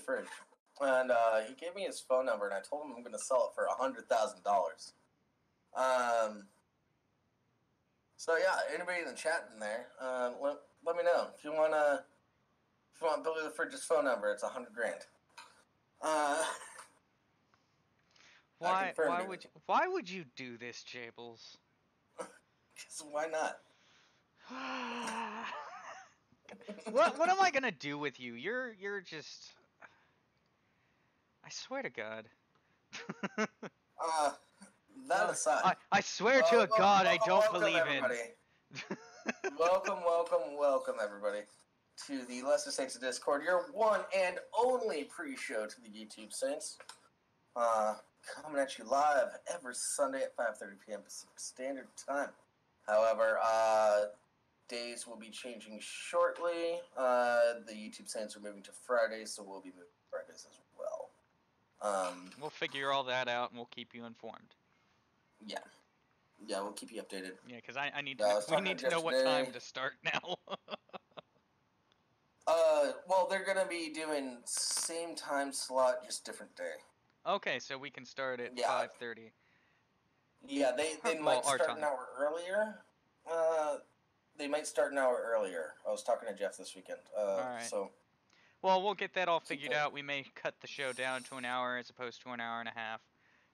Fridge, and he gave me his phone number, and I told him I'm going to sell it for $100,000. So yeah, anybody in the chat in there, let me know if you want Billy the Fridge's phone number. It's $100,000. Why would you do this, Jables? Because why not? What am I gonna do with you? You're just. I swear to God. That aside, I swear to God, I don't believe everybody. Welcome everybody to the Leicester Saints Discord, your one and only pre-show to the YouTube Saints. Coming at you live every Sunday at 5:30 p.m. Pacific Standard Time. However, days will be changing shortly. The YouTube Saints are moving to Fridays, so we'll be moving to Fridays as well. We'll figure all that out and we'll keep you informed. Yeah, we'll keep you updated. Yeah, because I need to. We need to know what time to start now. Well, they're gonna be doing same time slot, just different day. Okay, so we can start at 5:30. Yeah, they might start an hour earlier. They might start an hour earlier. I was talking to Jeff this weekend. All right. So. Well, we'll get that all figured out. We may cut the show down to an hour as opposed to an hour and a half,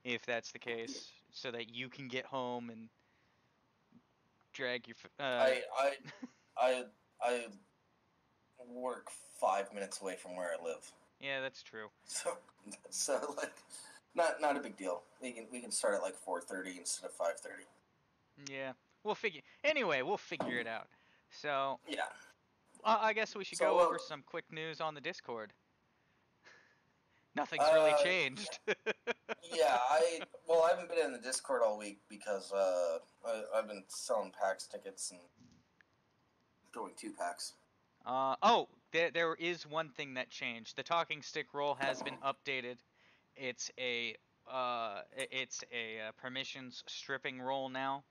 if that's the case, so that you can get home and drag your. I work 5 minutes away from where I live. Yeah, that's true. So like, not a big deal. We can start at like 4:30 instead of 5:30. Yeah, we'll figure it out. So. Yeah. I guess we should go over some quick news on the Discord. Nothing's really changed. Yeah, I haven't been in the Discord all week because I've been selling PAX tickets and doing 2 packs. There is one thing that changed. The talking stick role has been updated. It's a permissions stripping role now.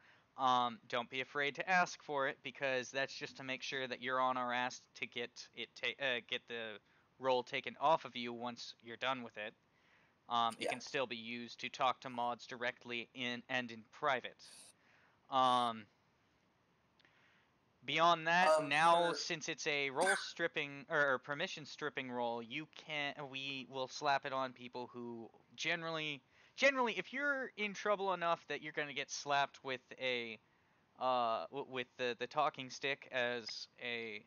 Don't be afraid to ask for it, because that's just to make sure that you're on our ass to get the role taken off of you once you're done with it. It can still be used to talk to mods directly in private. Beyond that, now since it's a role stripping or permission stripping role, we will slap it on people who generally, if you're in trouble enough that you're going to get slapped with the talking stick as a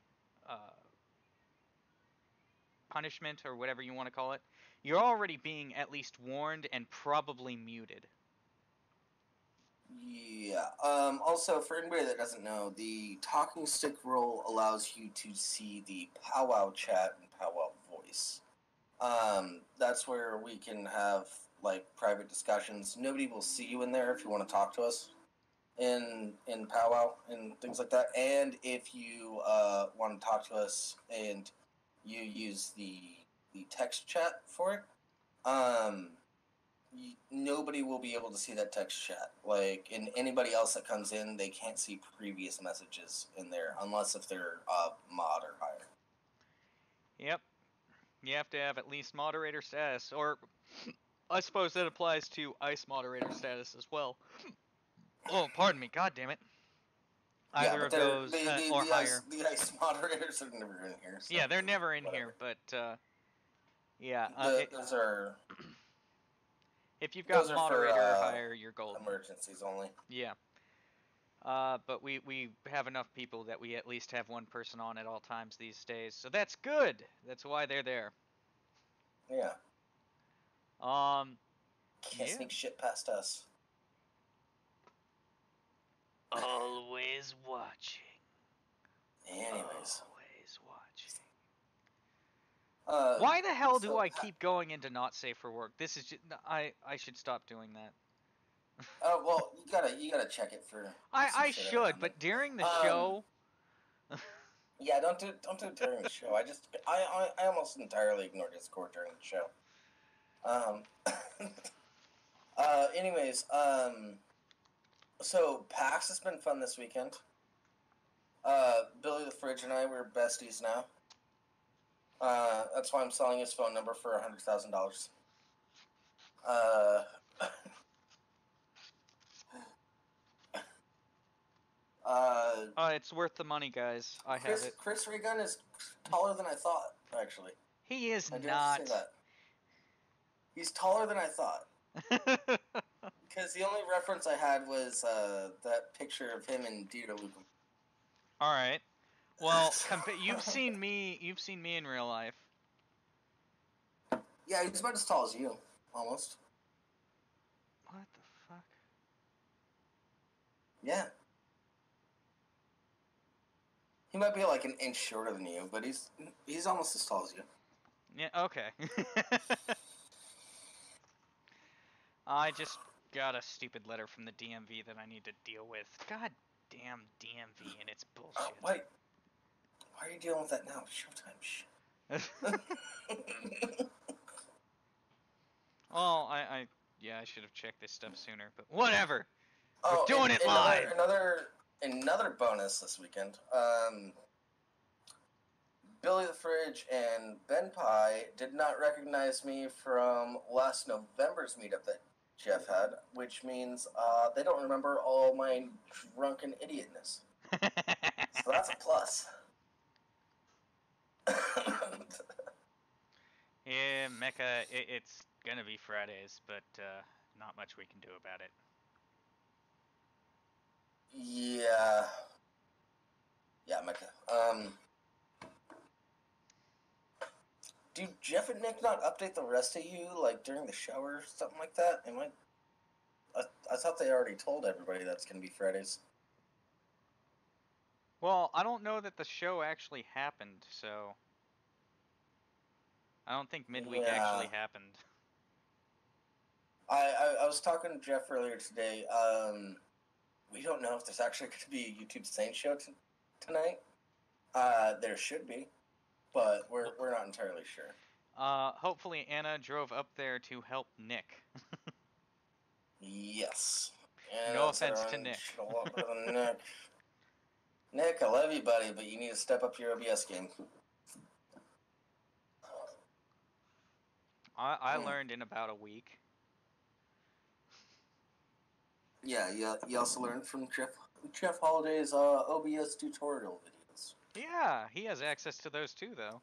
punishment or whatever you want to call it, you're already being at least warned and probably muted. Yeah. Also, for anybody that doesn't know, the talking stick role allows you to see the powwow chat and powwow voice. That's where we can have like private discussions. Nobody will see you in there if you want to talk to us in powwow and things like that. And if you want to talk to us and you use the text chat for it, nobody will be able to see that text chat. Like, and anybody else that comes in, they can't see previous messages in there unless if they're mod or higher. Yep. You have to have at least moderator status, or I suppose that applies to ice moderator status as well. Oh, pardon me. God damn it. Either of those or higher. The ice moderators are never in here. So yeah, they're never in here, but yeah. Those are. If you've got moderator or higher, you're golden. Emergencies only. Yeah. But we have enough people that we at least have one person on at all times these days, so that's good. That's why they're there. Yeah. Can't sneak shit past us. Always watching. Anyways. Always watching. Why the hell do I keep going into not safe for work? This is just, I should stop doing that. Oh well, you gotta check it for. I should, but during the show. Yeah, don't do it during the show. I almost entirely ignore Discord during the show. Anyways, so PAX has been fun this weekend. Billy the Fridge and I, we're besties now. That's why I'm selling his phone number for $100,000. Uh, It's worth the money, guys. I have it. Chris Ray Gun is taller than I thought, actually. He is I do have to say not. that. He's taller than I thought. Because the only reference I had was that picture of him and Dieter Luca. All right. Well, you've seen me in real life. Yeah, he's about as tall as you, almost. What the fuck? Yeah. He might be like an inch shorter than you, but he's almost as tall as you. Yeah, okay. I just got a stupid letter from the DMV that I need to deal with. God damn DMV and its bullshit. Wait. Why are you dealing with that now? Showtime shit. Well, I should have checked this stuff sooner, but whatever. We're doing it live. Another bonus this weekend. Billy the Fridge and Ben Pie did not recognize me from last November's meetup that Jeff had, which means they don't remember all my drunken idiotness. So that's a plus. Yeah, Mecca, it's gonna be Fridays, but not much we can do about it. Yeah. Yeah, Mecca. Do Jeff and Nick not update the rest of you, like, during the show or something like that? I thought they already told everybody that's going to be Fridays. Well, I don't know that the show actually happened, so... I don't think midweek actually happened. I was talking to Jeff earlier today. We don't know if there's actually going to be a YouTube Saints show tonight. There should be, but we're not entirely sure. Hopefully Anna drove up there to help Nick. Yes. No offense to Nick. Nick, I love you, buddy, but you need to step up your OBS game. I learned in about a week. Yeah, you also learned from Jeff Holiday's OBS tutorial videos. Yeah, he has access to those too, though.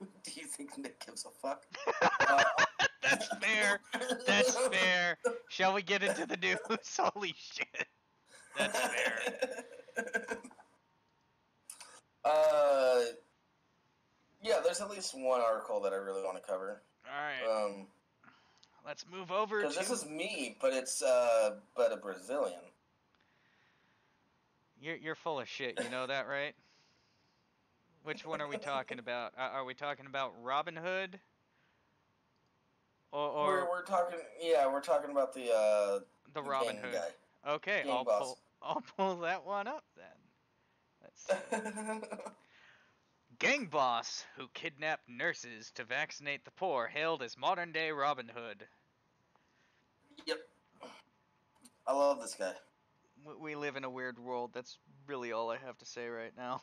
Do you think Nick gives a fuck? That's fair. That's fair. Shall we get into the news? Holy shit. That's fair. Yeah, there's at least one article that I really want to cover. Alright. Let's move over to... Because this is me, but it's a Brazilian. You're full of shit, you know that, right? Which one are we talking about? Are we talking about Robin Hood? Or we're talking about the Robin Hood guy. Okay, I'll pull that one up then. Let's see. Gang boss who kidnapped nurses to vaccinate the poor hailed as modern day Robin Hood. Yep. I love this guy. We live in a weird world. That's really all I have to say right now.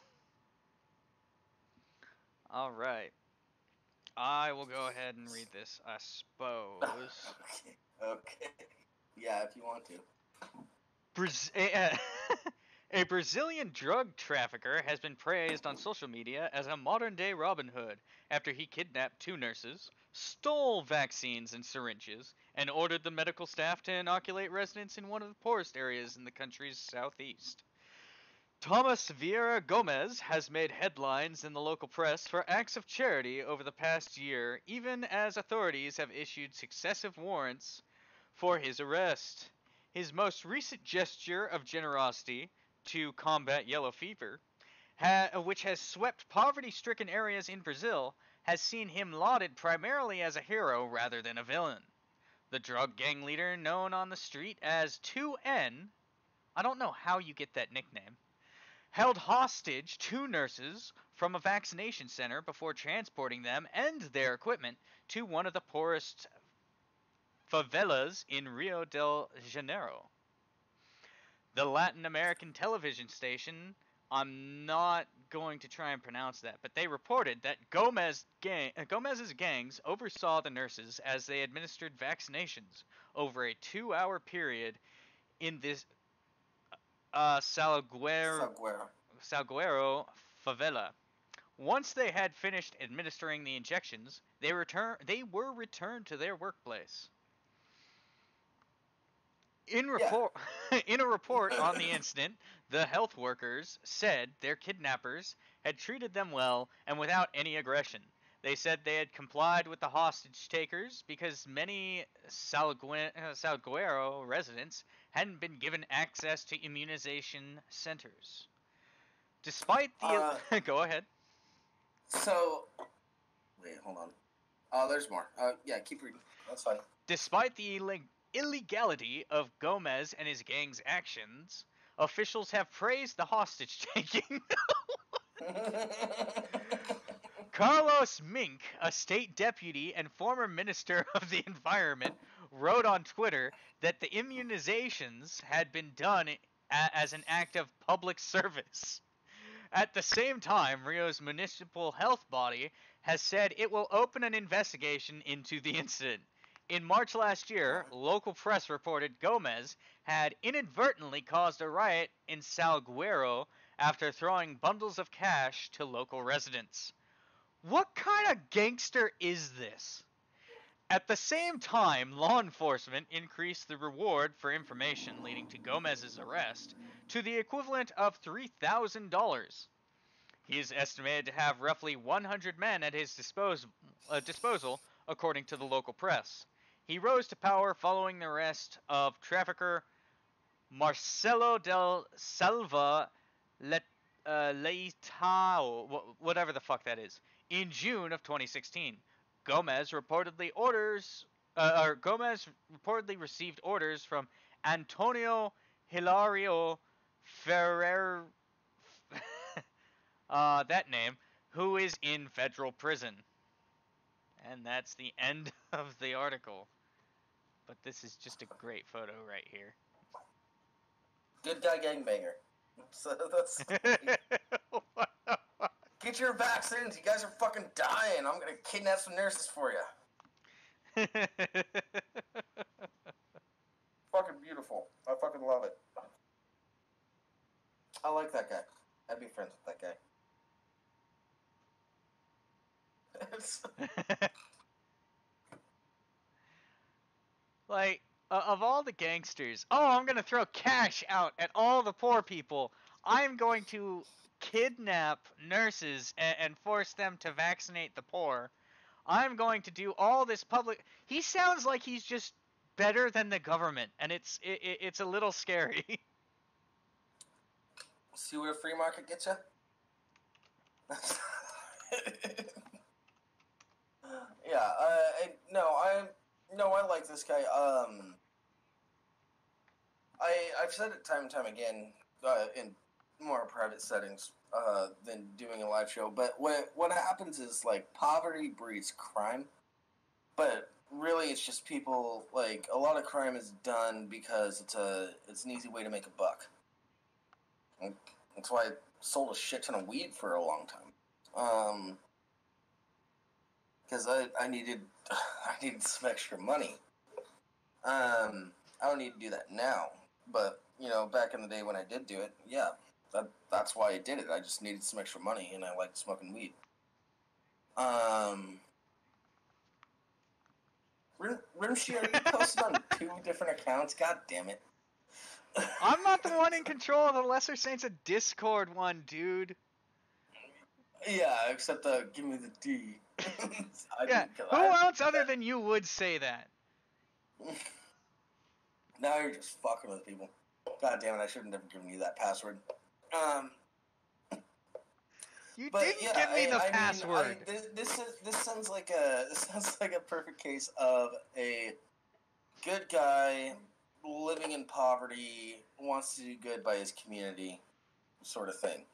Alright. I will go ahead and read this, I suppose. Okay. Yeah, if you want to. A Brazilian drug trafficker has been praised on social media as a modern-day Robin Hood after he kidnapped 2 nurses, stole vaccines and syringes, and ordered the medical staff to inoculate residents in one of the poorest areas in the country's southeast. Thomas Vieira Gomes has made headlines in the local press for acts of charity over the past year, even as authorities have issued successive warrants for his arrest. His most recent gesture of generosity to combat yellow fever, which has swept poverty-stricken areas in Brazil, has seen him lauded primarily as a hero rather than a villain. The drug gang leader, known on the street as 2N, I don't know how you get that nickname, held hostage 2 nurses from a vaccination center before transporting them and their equipment to one of the poorest favelas in Rio de Janeiro. The Latin American television station I'm not going to try and pronounce that, but they reported that Gomez's gangs oversaw the nurses as they administered vaccinations over a 2-hour period in this Saguero. Salguero favela. Once they had finished administering the injections, they were returned to their workplace. In Yeah. report in a report on the incident, the health workers said their kidnappers had treated them well and without any aggression. They said they had complied with the hostage takers because many Salguero residents hadn't been given access to immunization centers. Despite the uh, go ahead. so, wait, hold on. There's more. Yeah, keep reading. That's fine. Despite the illegality of Gomez and his gang's actions, officials have praised the hostage taking. Carlos Mink, a state deputy and former minister of the environment, wrote on Twitter that the immunizations had been done as an act of public service. At the same time, Rio's municipal health body has said it will open an investigation into the incident. In March last year, local press reported Gomez had inadvertently caused a riot in Salguero after throwing bundles of cash to local residents. What kind of gangster is this? At the same time, law enforcement increased the reward for information leading to Gomez's arrest to the equivalent of $3,000. He is estimated to have roughly 100 men at his disposal, according to the local press. He rose to power following the arrest of trafficker Marcelo del Salva Leitao, whatever the fuck that is, in June of 2016. Gomez reportedly received orders from Antonio Hilario Ferrer, that name, who is in federal prison. And that's the end of the article. But this is just a great photo right here. Good guy gangbanger. So that's get your vaccines. You guys are fucking dying. I'm gonna kidnap some nurses for you. Fucking beautiful. I fucking love it. I like that guy. I'd be friends with that guy. Like, of all the gangsters, I'm gonna throw cash out at all the poor people. I'm going to kidnap nurses and force them to vaccinate the poor. I'm going to do all this public. He sounds like he's just better than the government, and it's a little scary. See what a free market gets you? Yeah, I like this guy. I've said it time and time again in more private settings than doing a live show. But what happens is, like, poverty breeds crime. But really, it's just people, like, a lot of crime is done because it's an easy way to make a buck. And that's why I sold a shit ton of weed for a long time. Because I needed some extra money. I don't need to do that now, but back in the day when I did do it, yeah, that's why I did it. I just needed some extra money, and I liked smoking weed. Rimshee, are you posted on 2 different accounts? God damn it! I'm not the one in control of the Lesser Saints of Discord one, dude. Yeah, except give me the D. Yeah, who else other than you would say that? Now you're just fucking with people. God damn it! I should have never given you that password. You didn't give me the password. This sounds like a perfect case of a good guy living in poverty, wants to do good by his community, sort of thing.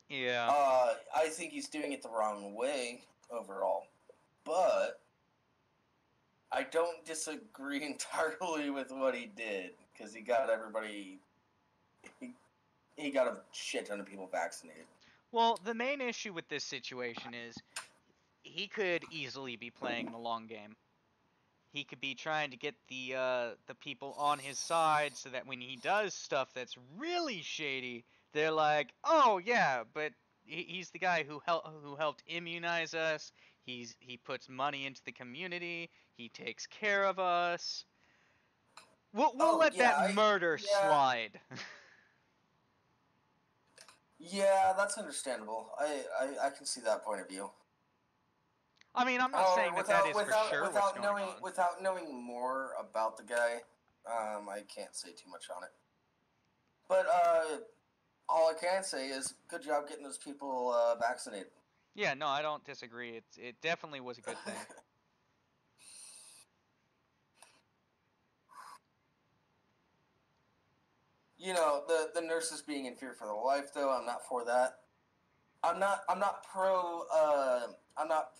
Yeah. I think he's doing it the wrong way overall, but I don't disagree entirely with what he did, because he got everybody. he got a shit ton of people vaccinated. Well, the main issue with this situation is he could easily be playing the long game. He could be trying to get the people on his side so that when he does stuff that's really shady, they're like, "Oh yeah, but he's the guy who helped immunize us. He puts money into the community. He takes care of us. We'll Oh let yeah, that murder slide." yeah, that's understandable. I can see that point of view. I mean, I'm not However, saying that is for sure what's going on. without knowing more about the guy, I can't say too much on it. But all I can say is, good job getting those people vaccinated. Yeah, no, I don't disagree. It definitely was a good thing. You know, the nurses being in fear for their life, though, I'm not for that. I'm not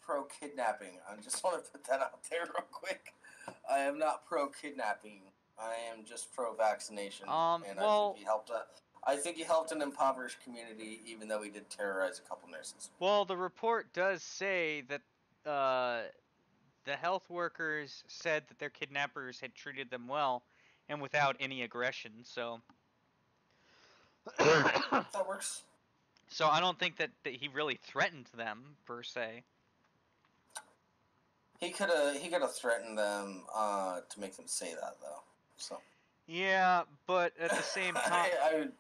pro kidnapping. I just want to put that out there real quick. I am not pro kidnapping. I am just pro vaccination, and Well, I think he helped an impoverished community, even though he did terrorize a couple nurses. well, the report does say that the health workers said that their kidnappers had treated them well and without any aggression. So, That works. so I don't think that he really threatened them per se. He could have threatened them to make them say that though. So Yeah, but at the same time,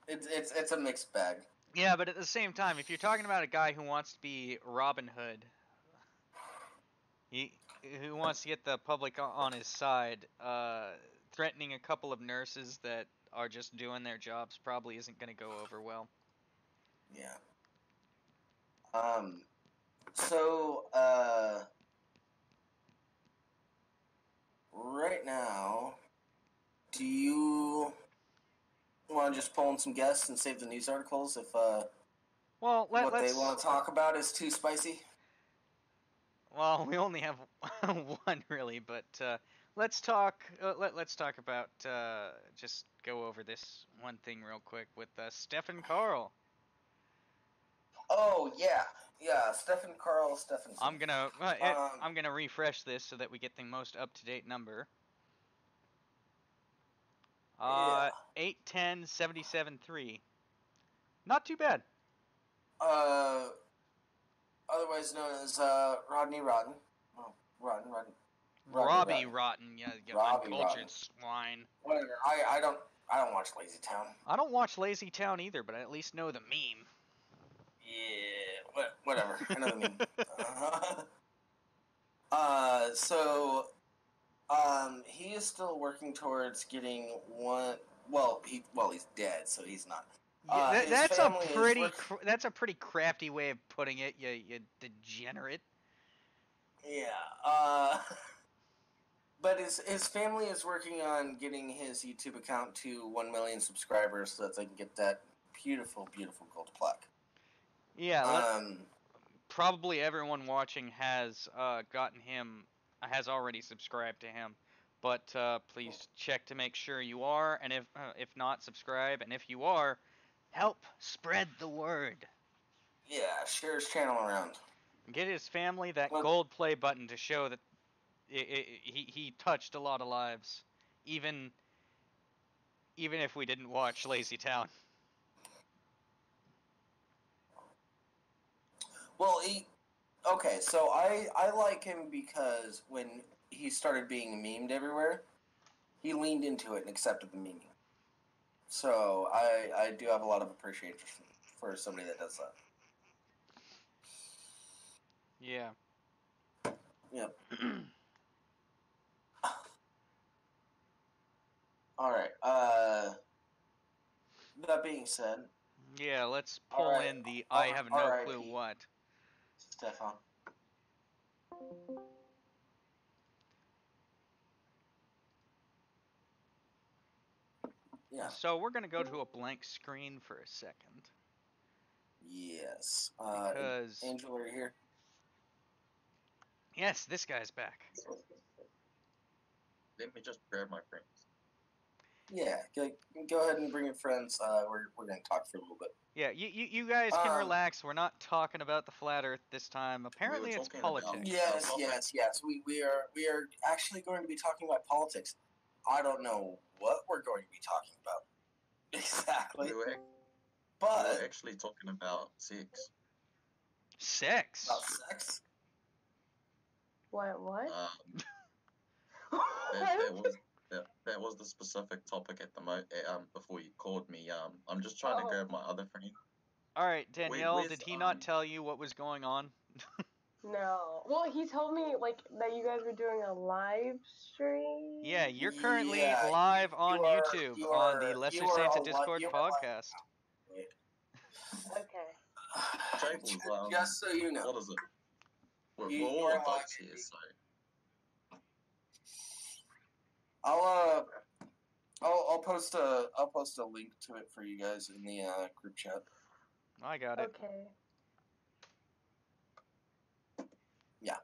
it's a mixed bag. yeah, but at the same time, if you're talking about a guy who wants to be Robin Hood, he who wants to get the public on his side, threatening a couple of nurses that are just doing their jobs probably isn't going to go over well. Yeah. So right now, do you want to just pull in some guests and save the news articles if Well, what let's. they want to talk about is too spicy? Well, we only have one really, but let's talk. Let's talk about. Just go over this one thing real quick with Stefan Carl. Oh yeah, Stephen Carl Stephenson. I'm gonna refresh this so that we get the most up to date number. Yeah. 810-77-3. Not too bad. Otherwise known as Rodney Rotten. Oh, Rotten. Robbie Rotten, yeah, you Robbie uncultured Rotten. swine. Whatever. I don't watch Lazy Town. I don't watch Lazy Town either, but I at least know the meme. Yeah, whatever. I know the meme. So he is still working towards getting one. Well, he's dead, so he's not. Yeah, that's a pretty crafty way of putting it, you degenerate. Yeah. But his family is working on getting his YouTube account to 1 million subscribers so that they can get that beautiful, beautiful gold plaque. Yeah. Probably everyone watching has has already subscribed to him. But please check to make sure you are, and if not, subscribe. And if you are, help spread the word. Yeah, share his channel around. Get his family that gold play button to show that he touched a lot of lives, even if we didn't watch Lazy Town. Well, okay, so I like him because when he started being memed everywhere, he leaned into it and accepted the memeing. So I do have a lot of appreciation for somebody that does that. Yeah. Yep. All right. That being said. Yeah, let's pull in the I have no clue what. Stefan. Yeah. So we're gonna go to a blank screen for a second. Yes. Because Angel, are you here? Yes, this guy's back. Let me just grab my frames. Yeah, go ahead and bring your friends. We're gonna talk for a little bit. Yeah, you guys can relax. We're not talking about the flat Earth this time. Apparently, it's politics. Yes. We are actually going to be talking about politics. I don't know what we're going to be talking about exactly, we but were actually talking about sex. Sex. About sex. What? That was the specific topic at the before you called me. I'm just trying to grab my other friend. All right, Danielle, did he not tell you what was going on? No. Well, he told me like that you guys were doing a live stream. Yeah, you're currently live on YouTube on the Lesser Saints of Discord podcast. Okay. Jables, just so you know, what is it? We're all adults here, so. I'll post a link to it for you guys in the group chat. I got it. Okay. Yeah.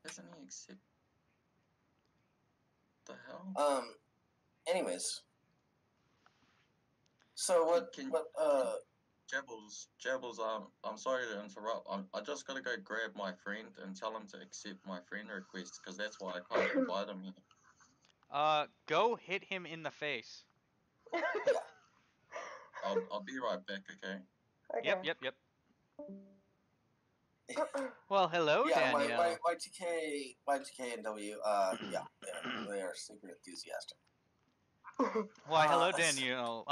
Hasn't he accepted? The hell? Anyways. So Jables, I'm sorry to interrupt. I just gotta go grab my friend and tell him to accept my friend request, because that's why I can't invite him here. Go hit him in the face. I'll be right back, okay? Yep. Well, hello, Danielle. YTK and W, they are super enthusiastic. Why, hello, Danielle.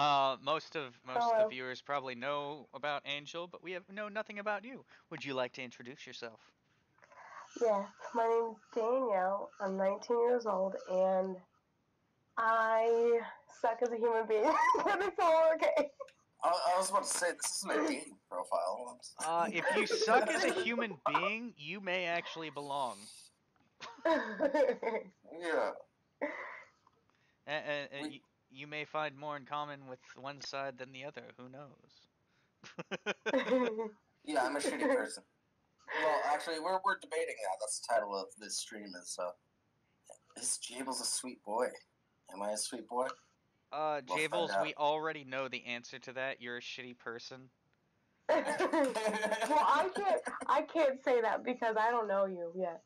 Most of the viewers probably know about Angel, but we know nothing about you. Would you like to introduce yourself? Yeah, my name's Danielle. I'm 19 years old, and I suck as a human being, but it's all okay. I was about to say, this isn't a dating profile. If you suck as a human being, you may actually belong. Yeah. And you may find more in common with one side than the other. Who knows? Yeah, I'm a shitty person. Well, actually, we're debating that. That's the title of this stream. Is Jables a sweet boy? Am I a sweet boy? Jables, we already know the answer to that. You're a shitty person. Well, I can't say that because I don't know you yet.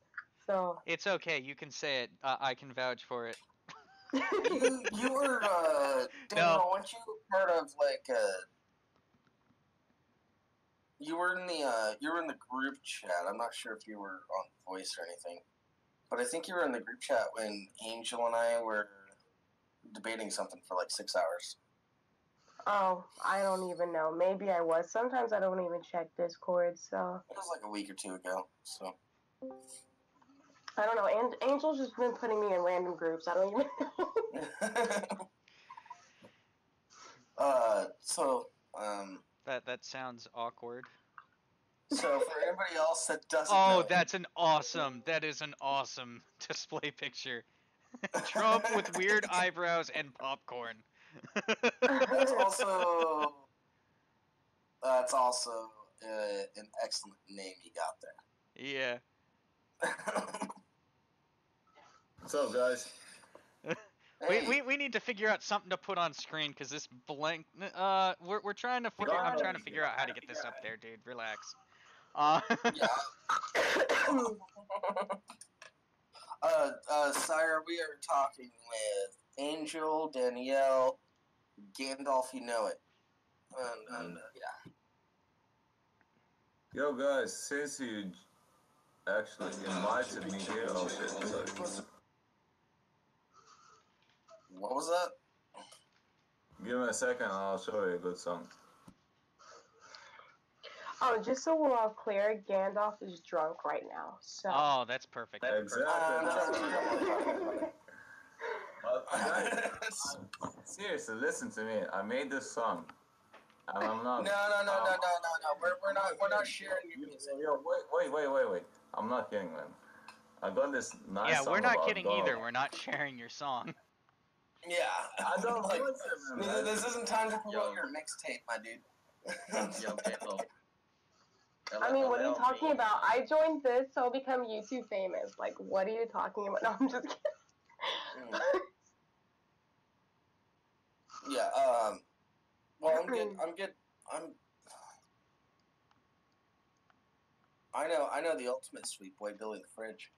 So it's okay. You can say it. I can vouch for it. you were Daniel, weren't you part of you were in the group chat. I'm not sure if you were on voice or anything, but I think you were in the group chat when Angel and I were debating something for like 6 hours. Oh, I don't even know. Maybe I was. Sometimes I don't even check Discord, so it was like a week or two ago. So I don't know. And Angel's just been putting me in random groups. I don't even know. That sounds awkward. So for anybody else that doesn't know, that is an awesome display picture. Trump with weird eyebrows and popcorn. That's also an excellent name you got there. Yeah. What's up, guys? Hey. We need to figure out something to put on screen because this blank. We're trying to figure. I'm trying to figure out how to get this up there, dude. Relax. Sire, we are talking with Angel, Danielle, Gandalf. You know it, and yeah. Yo, guys, since you actually invited me here, oh shit, sorry. What was that? Give me a second, I'll show you a good song. Oh, just so we're all clear, Gandalf is drunk right now. So. Oh, that's perfect. Exactly. Seriously, listen to me. I made this song, and I'm not. No. We're not sharing your music. Yo, wait. I'm not kidding, man. I got this nice song. Yeah, we're not kidding either. We're not sharing your song. Yeah. I don't like this isn't time to promote your mixtape, my dude. Yo, Gandalf. I mean, what are you allow talking me. about? I joined this, so I'll become YouTube famous. Like, what are you talking about? No, I'm just kidding. Mm. Yeah. Well, I'm good. I'm good. I know the ultimate sweet boy, Billy the Fridge.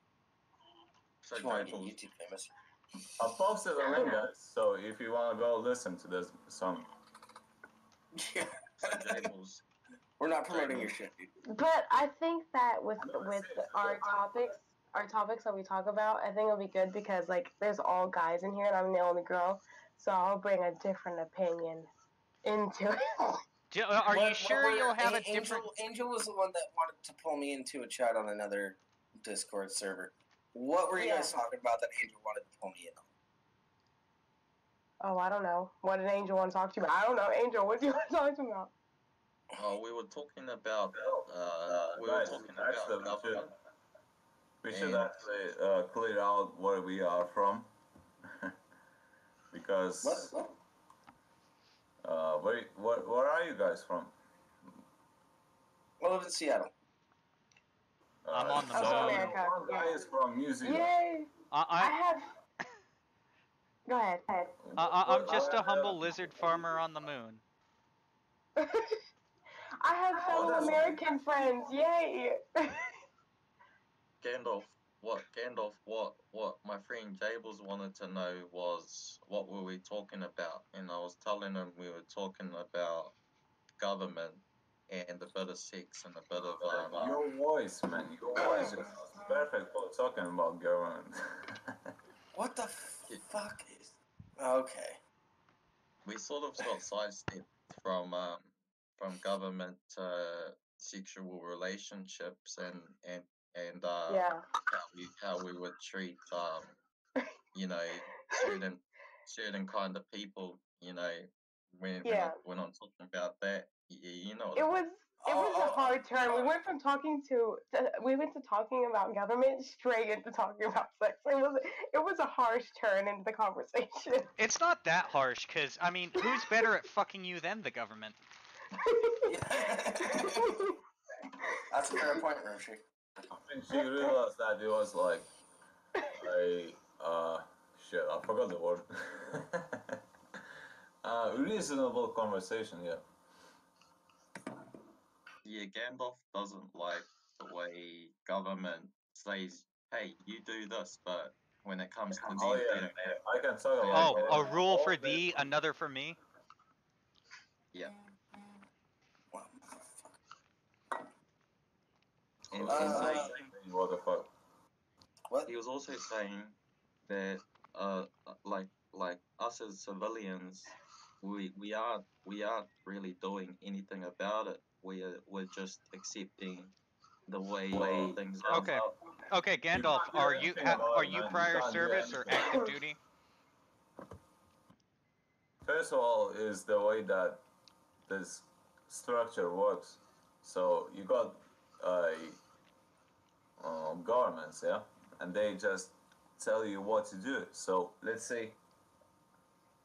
So If you want to get Jables, YouTube famous. I posted a link, guys. So if you want to go listen to this song, Yeah. so Jables, We're not promoting your shit, dude. But I think that with our topics that we talk about, I think it'll be good because like there's all guys in here and I'm the only girl, so I'll bring a different opinion into it. Are you sure you'll have a different? Angel was the one that wanted to pull me into a chat on another Discord server. What were you guys talking about that Angel wanted to pull me in on? Oh, I don't know. What did Angel want to talk to you about? I don't know. Angel, what do you want to talk to me about? we were talking about government. we should actually clear out where we are from. Because where are you guys from? I live in Seattle. I'm on the moon. America. One guy is from New Zealand. Yay! I have. Go ahead. I'm just a humble lizard farmer on the moon. I have fellow American friends. Yay! Gandalf, what my friend Jables wanted to know was what were we talking about, and I was telling him we were talking about government and a bit of sex and a bit of Your voice, man, your voice is perfect for talking about government. What the fuck is? Okay. We sort of got sidestepped from government sexual relationships and how we would treat you know certain kind of people, you know, when I'm talking about that, you know. It was a hard turn. We went from talking about government straight into talking about sex. It was a harsh turn into the conversation. It's not that harsh, cause I mean, who's better at fucking you than the government? That's a fair point, Rimshee. I think she realized that it was like shit, I forgot the word. Reasonable conversation, yeah. Yeah, Gandalf doesn't like the way government says, "Hey, you do this," but when it comes to I can talk about. Oh, a rule for thee, another for me. Yeah. And what the fuck? What? He was also saying that like us as civilians, we aren't really doing anything about it. We're just accepting the way things are. Okay, Gandalf, are you prior service or active duty? First of all, is the way that this structure works. So you got governments, yeah, and they just tell you what to do. So let's say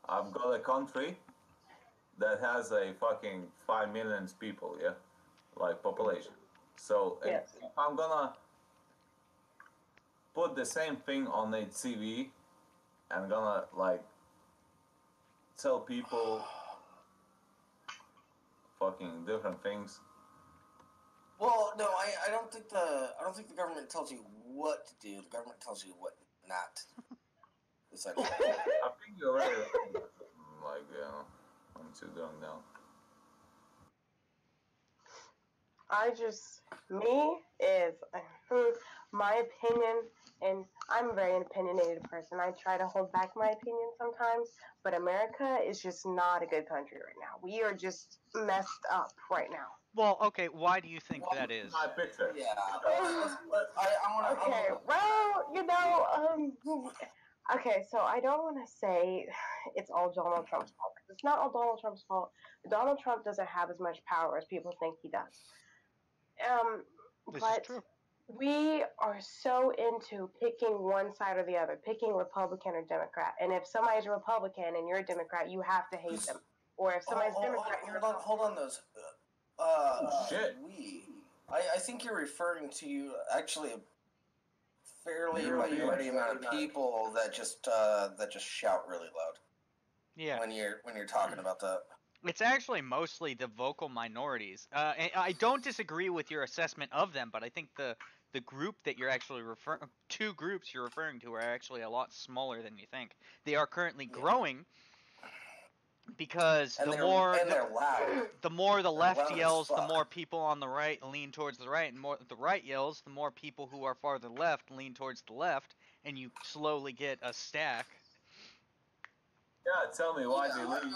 I've got a country that has a fucking 5 million people, yeah, like population. So if I'm gonna put the same thing on a TV and gonna like tell people fucking different things. Well, no, I don't think the government tells you what to do. The government tells you what not to do. Essentially. I think you're right. Like, I'm too dumb now. My opinion, and I'm a very opinionated person. I try to hold back my opinion sometimes, but America is just not a good country right now. We are just messed up right now. Well, okay, why do you think that is? My picture. Yeah. Okay, so I don't want to say it's all Donald Trump's fault. It's not all Donald Trump's fault. Donald Trump doesn't have as much power as people think he does. This but is true. We are so into picking one side or the other, picking Republican or Democrat. And if somebody's a Republican and you're a Democrat, you have to hate them. Or if somebody's Democrat, you're hold on those. Shit. I think you're referring to actually a fairly European. minority amount of people that just shout really loud. Yeah. When you're talking about that. It's actually mostly the vocal minorities. And I don't disagree with your assessment of them, but I think the group that you're actually referring, two groups you're referring to, are actually a lot smaller than you think. They are currently growing because And the they're loud. more the left loud as yells, the fuck. more people on the right lean towards the right, and more the right yells, the more people who are farther left lean towards the left, and you slowly get a stack. Yeah, tell me why they I'm leave.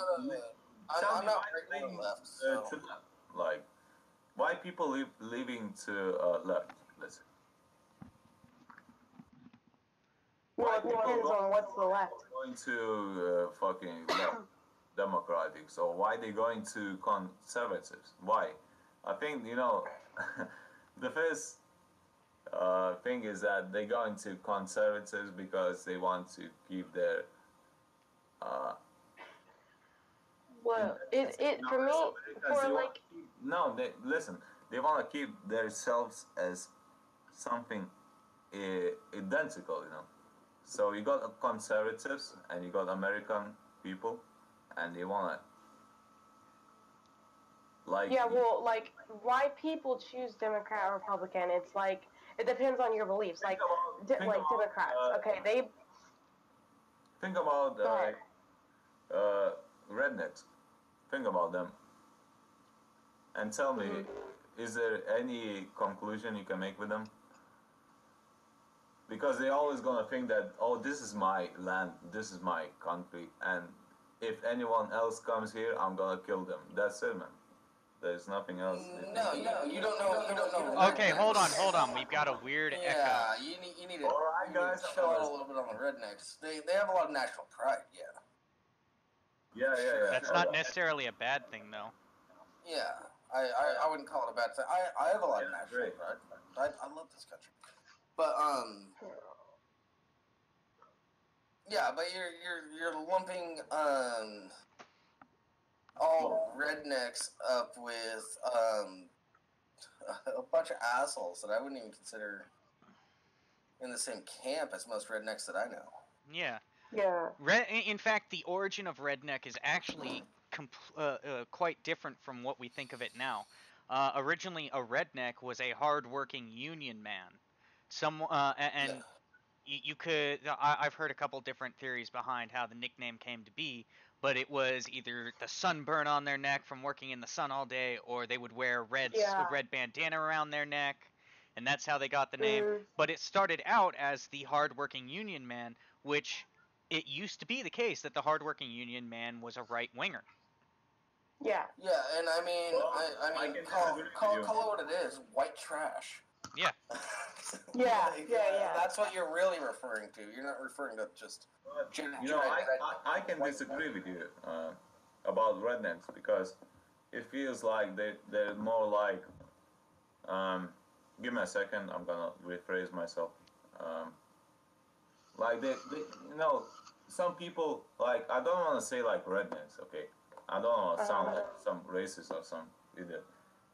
not right or left. So. To left. Like, why people leaving to left? Let's say. Well, it depends on what's the left. Going to fucking left, democratic. So why they going to conservatives? Why? I think the first thing is that they going to conservatives because they want to keep their. Well, it for me, for like. No, listen. They want to keep themselves as something identical, So you got conservatives and you got American people, and they want to Yeah, well, like why people choose Democrat or Republican? It's like it depends on your beliefs. Like Democrats, okay, they think about rednecks. Think about them, and tell me, is there any conclusion you can make with them? Because they're always gonna think that, oh, this is my land, this is my country, and if anyone else comes here, I'm gonna kill them. That's it, man. There's nothing else. No, you don't know. Okay, hold on. We've got a weird echo. Yeah, you need to, Alright, guys, chill out a little bit on the rednecks. They have a lot of national pride, yeah. Yeah. That's not necessarily a bad thing, though. Yeah, I wouldn't call it a bad thing. I have a lot of national pride. I love this country. But yeah, but you're lumping all rednecks up with a bunch of assholes that I wouldn't even consider in the same camp as most rednecks that I know. Yeah. Yeah. In fact, the origin of redneck is actually quite different from what we think of it now. Originally, a redneck was a hard-working union man. You could. I've heard a couple different theories behind how the nickname came to be, but it was either the sunburn on their neck from working in the sun all day, or they would wear a red bandana around their neck, and that's how they got the name. But it started out as the hard-working union man, which it used to be the case that the hardworking union man was a right winger. Yeah. Yeah, and I mean, call it what it is, white trash. Yeah. Yeah. That's what you're really referring to. You're not referring to just. I can disagree with you about rednecks because it feels like they're more like. Give me a second. I'm gonna rephrase myself. Like they some people, like, I don't want to say like rednecks, okay? I don't want to sound like some racist or some idiot.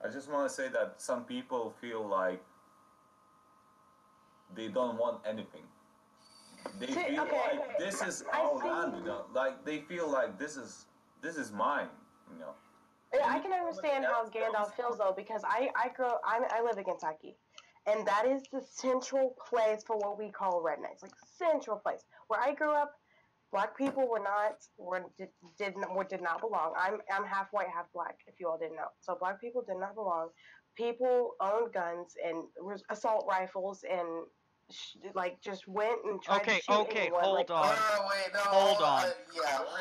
I just want to say that some people feel like they don't want anything. They feel like this is our land, Like they feel like this is mine, Yeah, I can understand how Gandalf feels though, because I live in Kentucky, and that is the central place for what we call rednecks, like central place. Where I grew up, black people did not belong. I'm half white, half black. If you all didn't know, so black people did not belong. People owned guns and assault rifles and just went and tried to shoot anyone. Hold on. Wait, no, hold on.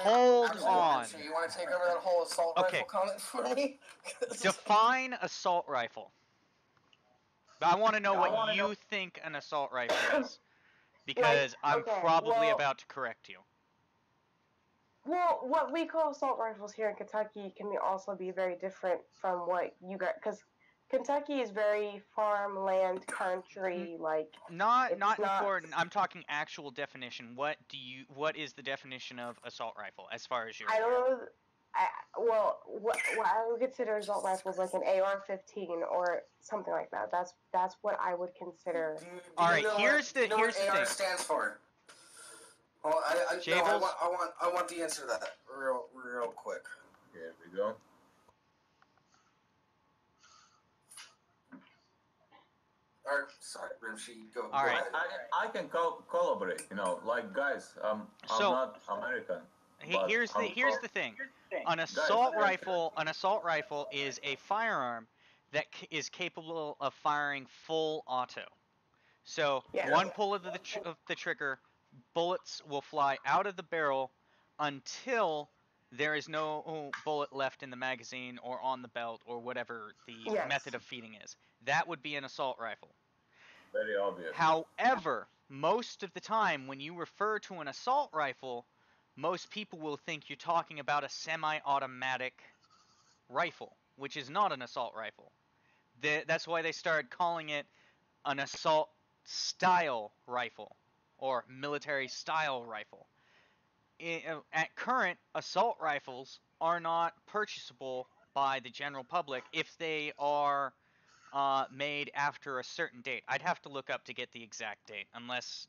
Hold on. So you want to take over that whole assault rifle comment for me? Define assault rifle. I want to know what you think an assault rifle is, because I'm probably about to correct you. Well, what we call assault rifles here in Kentucky can also be very different from what you got, because Kentucky is very farmland country, not important. I'm talking actual definition. What is the definition of assault rifle as far as you're aware? what I would consider assault rifles like an AR-15 or something like that. That's what I would consider. All right, here's the what AR thing. stands for? Well, Jables? I want the answer to that real quick. Here we go. Or sorry, Rimshee, go. All right. I can collaborate. Like guys, I'm not American. Here's the thing. An assault rifle is a firearm that is capable of firing full auto. So one pull of the trigger, bullets will fly out of the barrel until there is no bullet left in the magazine or on the belt or whatever the method of feeding is. That would be an assault rifle. Very obvious. However, most of the time when you refer to an assault rifle, most people will think you're talking about a semi-automatic rifle, which is not an assault rifle. That's why they started calling it an assault style rifle or military style rifle. At current, assault rifles are not purchasable by the general public if they are made after a certain date. I'd have to look up to get the exact date, unless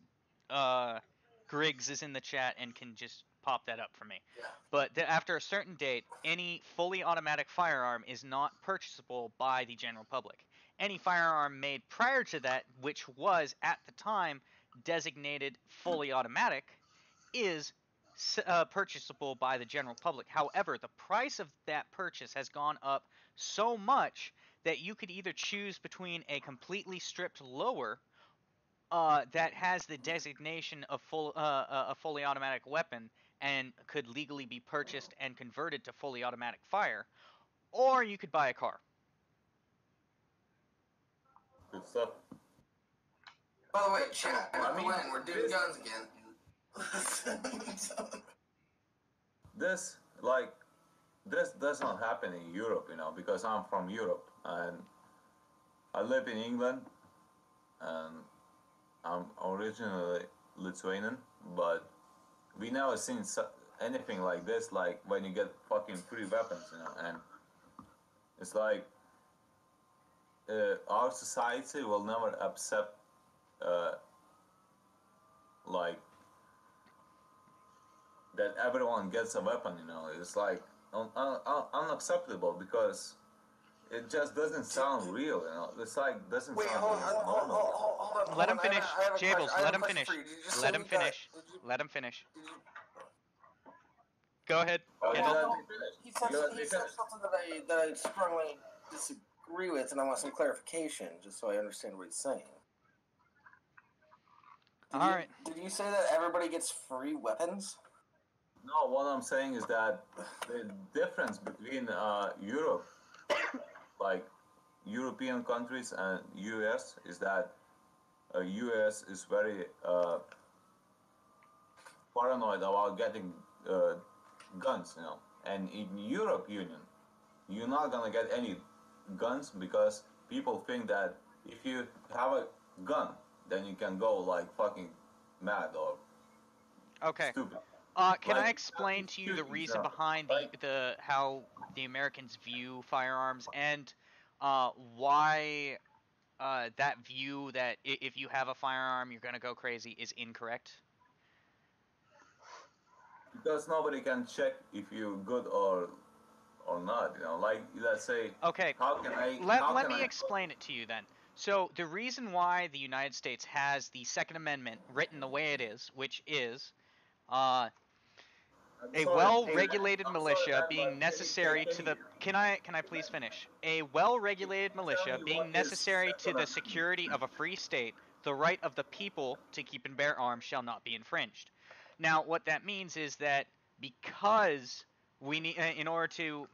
Griggs is in the chat and can just pop that up for me. Yeah. But after a certain date, any fully automatic firearm is not purchasable by the general public. Any firearm made prior to that, which was at the time designated fully automatic, is purchasable by the general public. However, the price of that purchase has gone up so much that you could either choose between a completely stripped lower that has the designation of a fully automatic weapon and could legally be purchased and converted to fully automatic fire, or you could buy a car. Good stuff. By the way, chat, we're doing guns again. This does not happen in Europe, because I'm from Europe and I live in England and I'm originally Lithuanian, but we never seen anything like this, like when you get fucking free weapons, and it's like our society will never accept like that everyone gets a weapon, it's like unacceptable because it just doesn't sound real, It's like doesn't sound hold on. Let him finish, Jables. Let him finish. Let him finish. You, Let him finish. Go ahead. He said something that I strongly disagree with, and I want some clarification, just so I understand what he's saying. Did you say that everybody gets free weapons? No, what I'm saying is that the difference between Europe, like European countries, and US is that US is very paranoid about getting guns, and in Europe Union, you're not gonna get any guns because people think that if you have a gun, then you can go like fucking mad or stupid. Can I explain to you the reason behind the how the Americans view firearms and why that view that if you have a firearm you're gonna go crazy is incorrect? Because nobody can check if you're good or not, like let's say. Okay. How can I? Let me explain it to you then. So the reason why the United States has the Second Amendment written the way it is, which is a well-regulated militia being necessary to the. Can I please finish? A well-regulated militia being necessary to the security of a free state. The right of the people to keep and bear arms shall not be infringed. Now, what that means is that because we need, in order to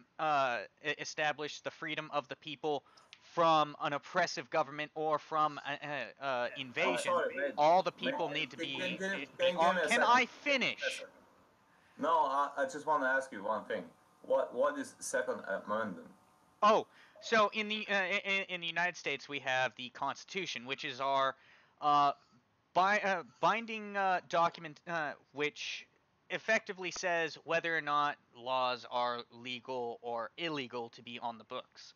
establish the freedom of the people from an oppressive government or from invasion, all the people need to be armed. Can I finish? No, I just want to ask you one thing. What is Second Amendment? Oh, so in the United States we have the Constitution, which is our binding document, which effectively says whether or not laws are legal or illegal to be on the books.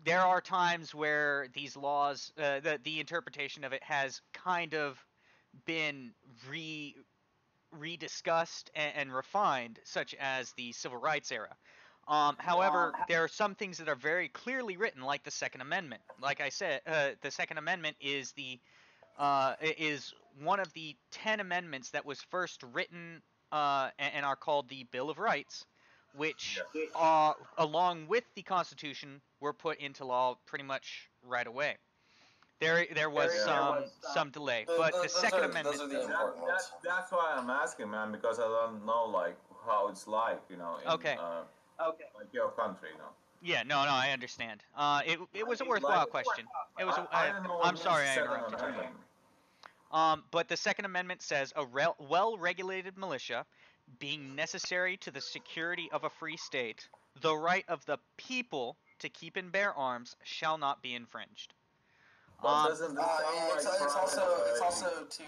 There are times where these laws, the interpretation of it has kind of been rediscussed and refined, such as the Civil Rights era. However, there are some things that are very clearly written, like the Second Amendment. Like I said, the Second Amendment is one of the 10 amendments that was first written and are called the Bill of Rights, which, along with the Constitution, were put into law pretty much right away. There was some delay, but the Second Amendment. Those are the important ones. That's why I'm asking, man, because I don't know like how it's like, in Okay. like your country, Yeah, no, I understand. It was a worthwhile question. It was. I don't know what I'm sorry, I Second interrupted you. Amendment. But the Second Amendment says a well-regulated militia, being necessary to the security of a free state, the right of the people to keep and bear arms shall not be infringed. But doesn't this sound like it's also to.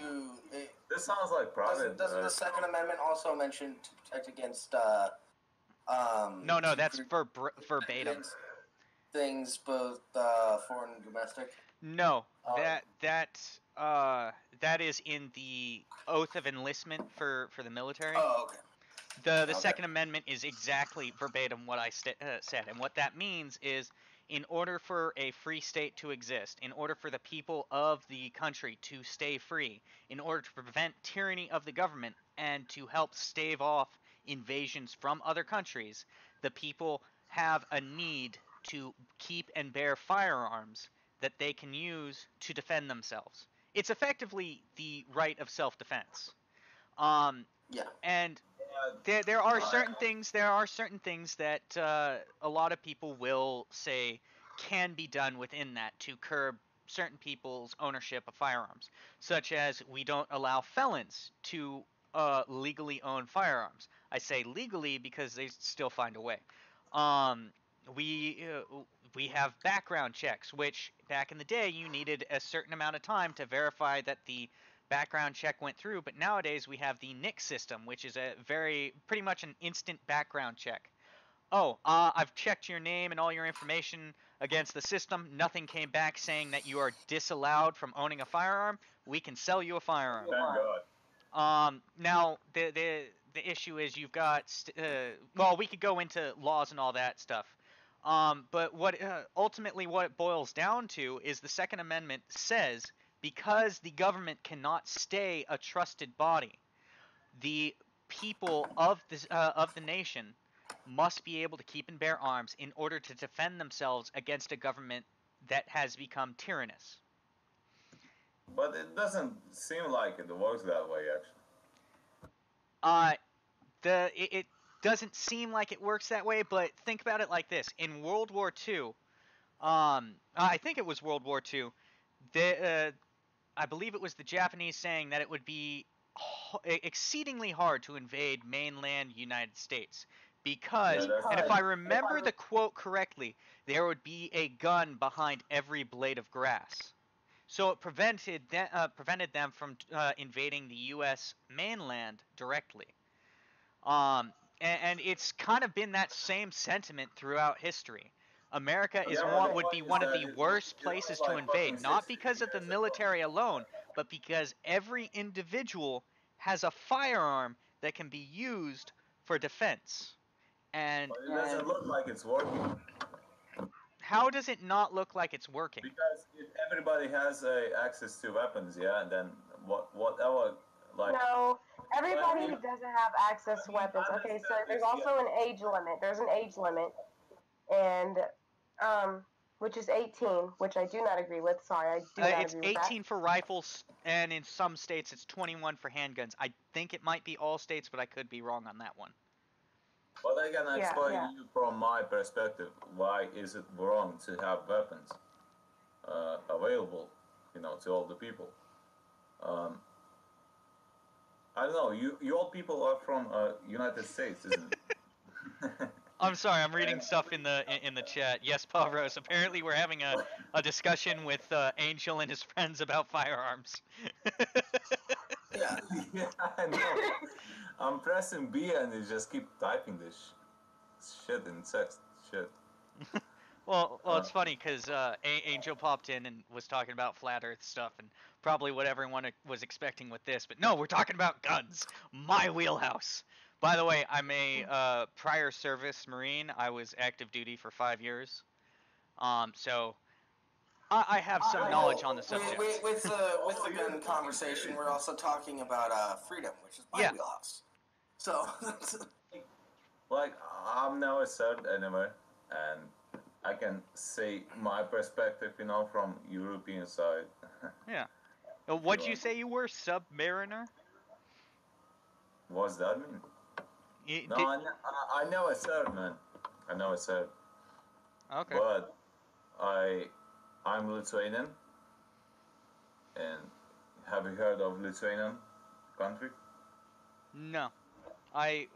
This sounds like private. Doesn't the Second Amendment also mention to protect against No, that's verbatim. Things both foreign and domestic? No, that is in the oath of enlistment for the military. Oh, okay. The Second Amendment is exactly verbatim what I said, and what that means is, in order for a free state to exist, in order for the people of the country to stay free, in order to prevent tyranny of the government, and to help stave off invasions from other countries, the people have a need to keep and bear firearms that they can use to defend themselves. It's effectively the right of self-defense. Yeah. And there are certain things that a lot of people will say can be done within that to curb certain people's ownership of firearms, such as we don't allow felons to legally own firearms. I say legally because they still find a way. We have background checks, which back in the day you needed a certain amount of time to verify that the background check went through, but nowadays we have the NIC system, which is pretty much an instant background check. I've checked your name and all your information against the system. Nothing came back saying that you are disallowed from owning a firearm. We can sell you a firearm. Thank God. Now the issue is you've got we could go into laws and all that stuff. But ultimately what it boils down to is the Second Amendment says, because the government cannot stay a trusted body, the people of the nation must be able to keep and bear arms in order to defend themselves against a government that has become tyrannous. But it doesn't seem like it works that way, actually. It doesn't seem like it works that way, but think about it like this: in World War II, I think it was World War II. I believe it was the Japanese saying that it would be exceedingly hard to invade mainland United States because, and if I remember the quote correctly, there would be a gun behind every blade of grass. So it prevented them from invading the U.S. mainland directly. And it's kind of been that same sentiment throughout history. America would be one of the worst places to invade, not because of the military alone, but because every individual has a firearm that can be used for defense. And it doesn't look like it's working. How does it not look like it's working? Because if everybody has access to weapons, and then whatever, like... No, everybody doesn't have access to weapons. Okay, so there's also an age limit. There's an age limit, and which is 18, which I do not agree with. Sorry, I do not agree with that. It's 18 for rifles, and in some states it's 21 for handguns. I think it might be all states, but I could be wrong on that one. But I can explain you from my perspective why is it wrong to have weapons available, to all the people. I don't know. You all people are from United States, isn't it? I'm sorry, I'm reading stuff in the chat. Yes, Pavros. Apparently, we're having a discussion with Angel and his friends about firearms. Yeah, I know. I'm pressing B and you just keep typing this shit in text. Shit. Well, it's funny because Angel popped in and was talking about flat Earth stuff and probably what everyone was expecting with this, but no, we're talking about guns. My wheelhouse. By the way, I'm a prior service Marine. I was active duty for 5 years. So I have some knowledge on the subject. With the gun conversation, we're also talking about freedom, which is my wheelhouse. So, like, I'm never served anywhere, and I can say my perspective, from European side. Yeah. What'd you say you were, submariner? What's that mean? I never served, man. I never served. Okay. But I'm Lithuanian, and have you heard of Lithuanian country? No. I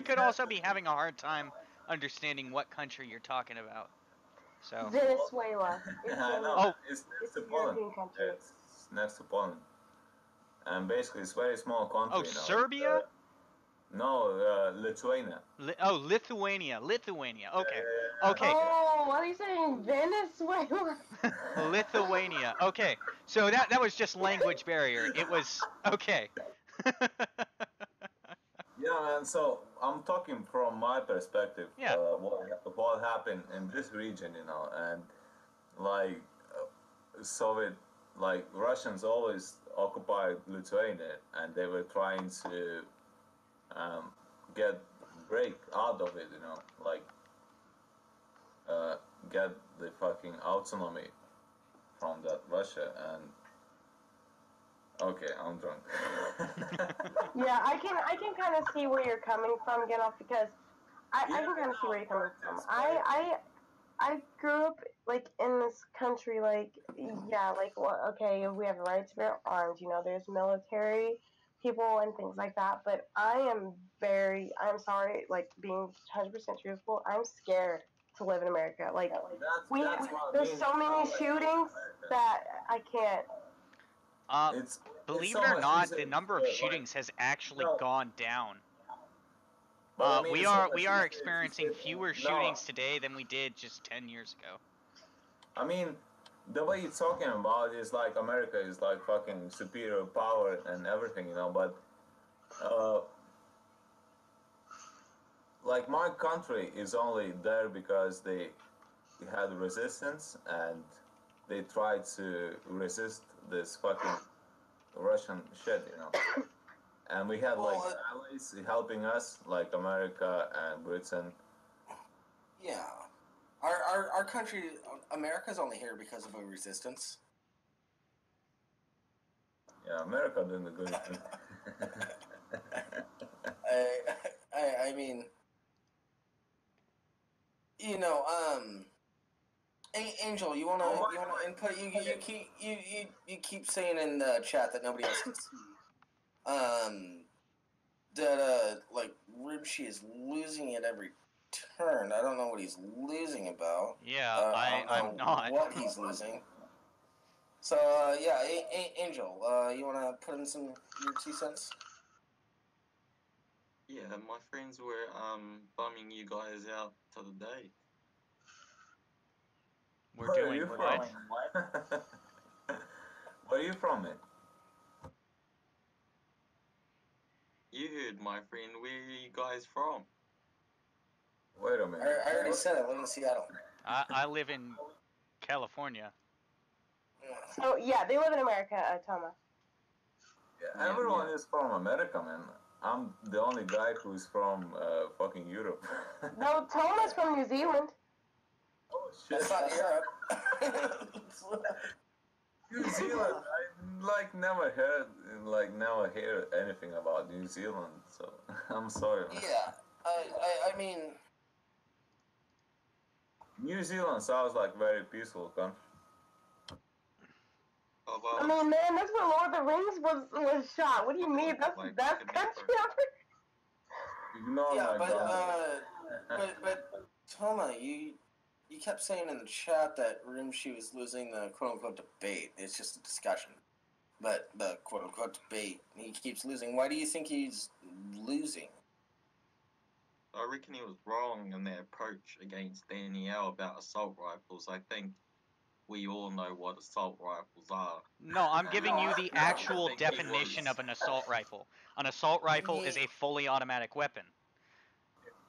could also be having a hard time understanding what country you're talking about. So. Venezuela. I know. It's next to a Poland. European country. It's next to Poland. And basically, it's a very small country. Oh, Serbia? No, Lithuania. Lithuania. Lithuania. Okay. Okay. Oh, what are you saying? Venezuela? Lithuania. Okay. So that was just language barrier. It was okay. Yeah, man. So I'm talking from my perspective. Yeah. What happened in this region, and like Soviet, like Russians always occupied Lithuania, and they were trying to break out of it, like get the fucking autonomy from that Russia. And okay, I'm drunk. Yeah, I can kind of see where you're coming from, Genoff, because I can kind of see where you're coming from. I grew up like in this country, like okay, we have the right to bear arms. There's military people and things like that. But I'm sorry, like being 100% truthful, I'm scared to live in America. Like there's so many shootings that I can't. Believe it or not, the number of shootings has actually gone down. We are experiencing fewer shootings today than we did just 10 years ago. I mean, the way you're talking about is like America is like fucking superior power and everything, but like my country is only there because they had resistance and they tried to resist this fucking Russian shit, And we had like allies helping us, like America and Britain. Yeah, our country, America's only here because of a resistance. Yeah, America doing the good. I mean, Angel, you wanna input? You keep saying in the chat that nobody else can see. That like Rimshee is losing it every turn. I don't know what he's losing about. Yeah, I'm not. What he's losing. So yeah, Angel, you wanna put in your 2 cents? Yeah, my friends were bumming you guys out to the day. We're doing what? Where are you from, man? You heard, my friend. Where are you guys from? Wait a minute. I already said I live in Seattle. I live in California. So yeah, they live in America, Toma. Yeah, everyone is from America, man. I'm the only guy who's from fucking Europe. No, Toma's from New Zealand. Oh shit! That's not Europe. New Zealand. I never hear anything about New Zealand. So I'm sorry. Man. Yeah, I mean, New Zealand sounds like very peaceful country. I mean, man, that's where Lord of the Rings was shot. What do you mean? That's the best country ever. Ignore yeah, my but Toma, you kept saying in the chat that Rimshee was losing the quote unquote debate. It's just a discussion. the quote-unquote debate. He keeps losing. Why do you think he's losing? I reckon he was wrong in their approach against Danielle about assault rifles. I think we all know what assault rifles are. No, I'm giving you the I actual think he definition was- of an assault rifle. An assault rifle is a fully automatic weapon.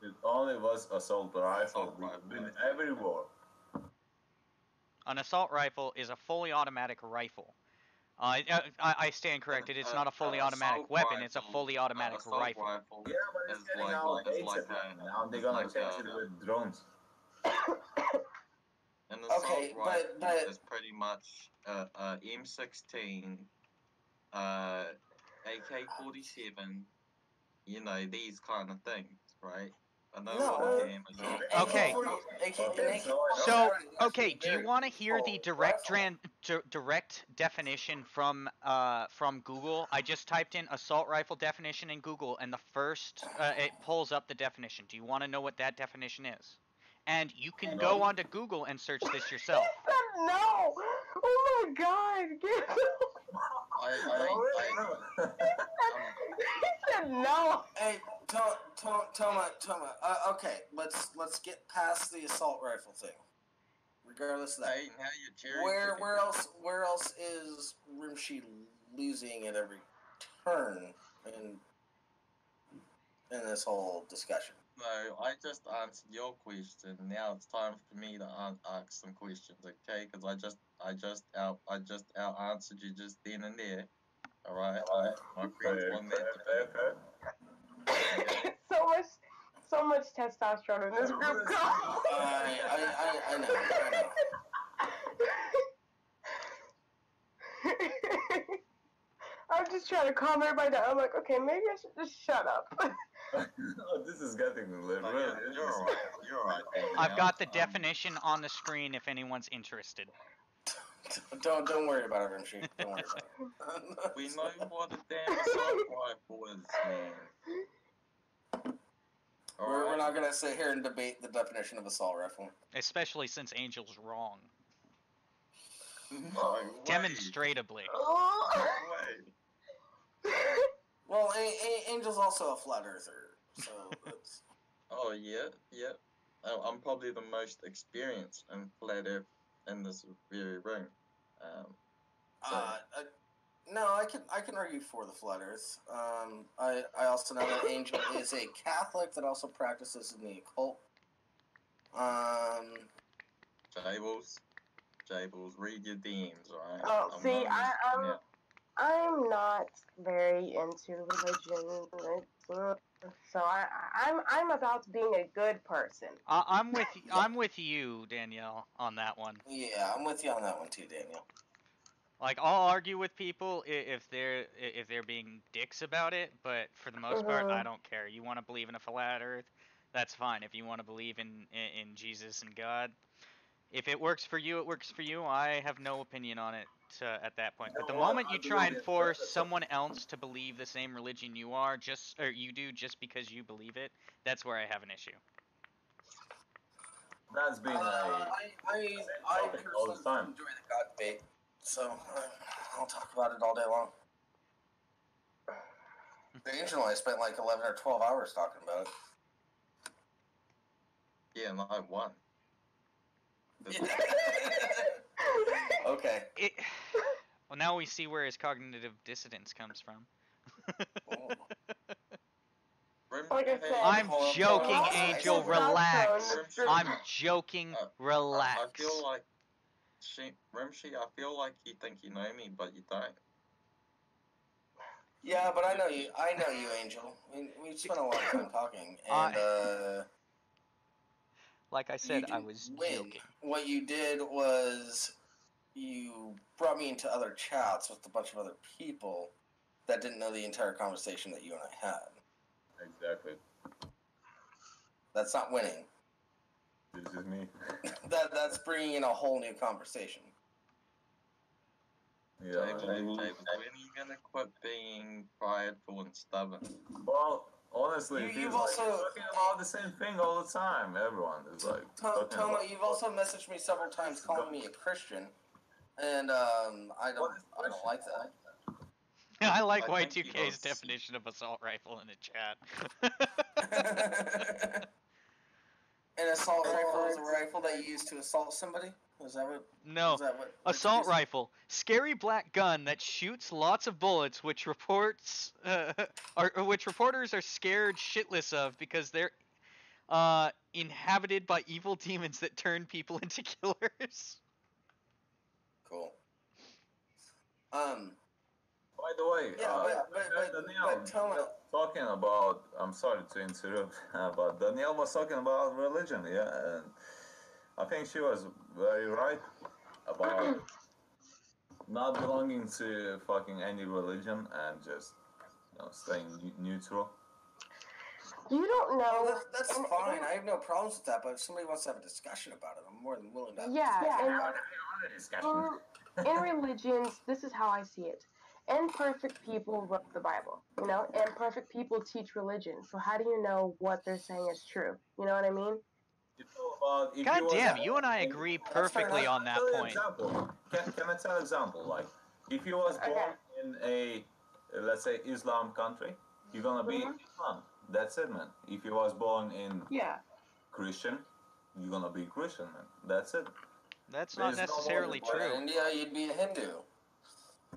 It only was assault rifle. Assault rifle. In every war. An assault rifle is a fully automatic rifle. I stand corrected. It's not a fully automatic weapon. It's a fully automatic rifle. Rifle Yeah, but it's is getting like- outdated is like now. They're gonna like change a- it with drones. An assault Okay, rifle but- is pretty much M16, AK-47, you know, these kind of things, right? I know No. what a ham is. Okay. So, okay, do you want to hear the direct definition from Google? I just typed in assault rifle definition in Google, and the first it pulls up the definition. Do you want to know what that definition is? And you can go onto Google and search this yourself. He said no! Oh my god! He said no! Hey, Toma. Okay, let's get past the assault rifle thing. Regardless of that, Hey, now you're cherry where else is Rimshee losing at every turn in this whole discussion? No, I just answered your question. Now it's time for me to ask some questions, okay? Because I just out answered you just then and there. All right. My friends want that. So much testosterone in this group. I know. I'm just trying to calm everybody down. I'm like, okay, maybe I should just shut up. This is getting No, you're alright. You're alright. I've got the definition on the screen if anyone's interested. Don't worry about it, Rimshee. Don't worry about it. We know what a damn assault rifle is, man. We're not gonna sit here and debate the definition of assault rifle. Especially since Angel's wrong. No way. Demonstratably. No way. Well, Angel's also a flat earther, so that's... Oh yeah. I'm probably the most experienced in flat earth in this very room. No, I can argue for the flat Earth. I also know that Angel is a Catholic that also practices in the occult. Jables, read your DMs, alright? Oh, see, I'm not very into religion, so I'm about being a good person. I'm with you, Danielle, on that one. Yeah, I'm with you on that one too, Daniel. Like, I'll argue with people if they're being dicks about it, but for the most part, I don't care. You want to believe in a flat Earth, that's fine. If you want to believe in Jesus and God, if it works for you, it works for you. I have no opinion on it at that point. But the moment you try and force someone else to believe the same religion you are, just because you believe it, that's where I have an issue. That's been I personally all the time. enjoy the God debate, so I'll talk about it all day long. Angel and I spent like 11 or 12 hours talking about it. Yeah, and I won. Okay. Well, now we see where his cognitive dissonance comes from. Like I said, I'm joking, Oh, Angel. it's Relax. Rimshee. I'm joking. Relax. I feel like, Rimshee, I feel like you think you know me, but you don't. Yeah, but I know you, Angel. We spent a lot of time talking, and Like I said, you I was didn't win. joking. What you did was you brought me into other chats with a bunch of other people that didn't know the entire conversation that you and I had. Exactly. That's not winning. This is me. That's bringing in a whole new conversation. Yeah. James, when are you gonna quit being prideful and stubborn? Well, honestly, it You've feels like also- we're talking about the same thing all the time. Everyone is like. talking Toma, about- you've also messaged me several times calling me a Christian, and I don't like that. I like I think he Y2K's was- definition of assault rifle in the chat. An assault rifle is a rifle that you use to assault somebody? Is that what? No. Is that what? Assault rifle. Scary black gun that shoots lots of bullets, which reporters are scared shitless of because they're inhabited by evil demons that turn people into killers. Cool. By the way, Yeah, Danielle, but tell me. talking about, I'm sorry to interrupt, but Danielle was talking about religion, yeah, and I think she was very right about not belonging to fucking any religion and just staying neutral. You don't know. Oh, that's fine. I have no problems with that. But if somebody wants to have a discussion about it, I'm more than willing to. Yeah, in religions, this is how I see it. Imperfect people wrote the Bible, you know? Imperfect people teach religion. So how do you know what they're saying is true? You know what I mean? God damn, you and I agree perfectly on that point. Example. Can I tell an example? Like, if you was born in a, let's say, Islam country, you're gonna be Islam. That's it, man. If you was born in Christian, you're gonna be Christian, man. That's it. That's not necessarily true. In India, you'd be a Hindu.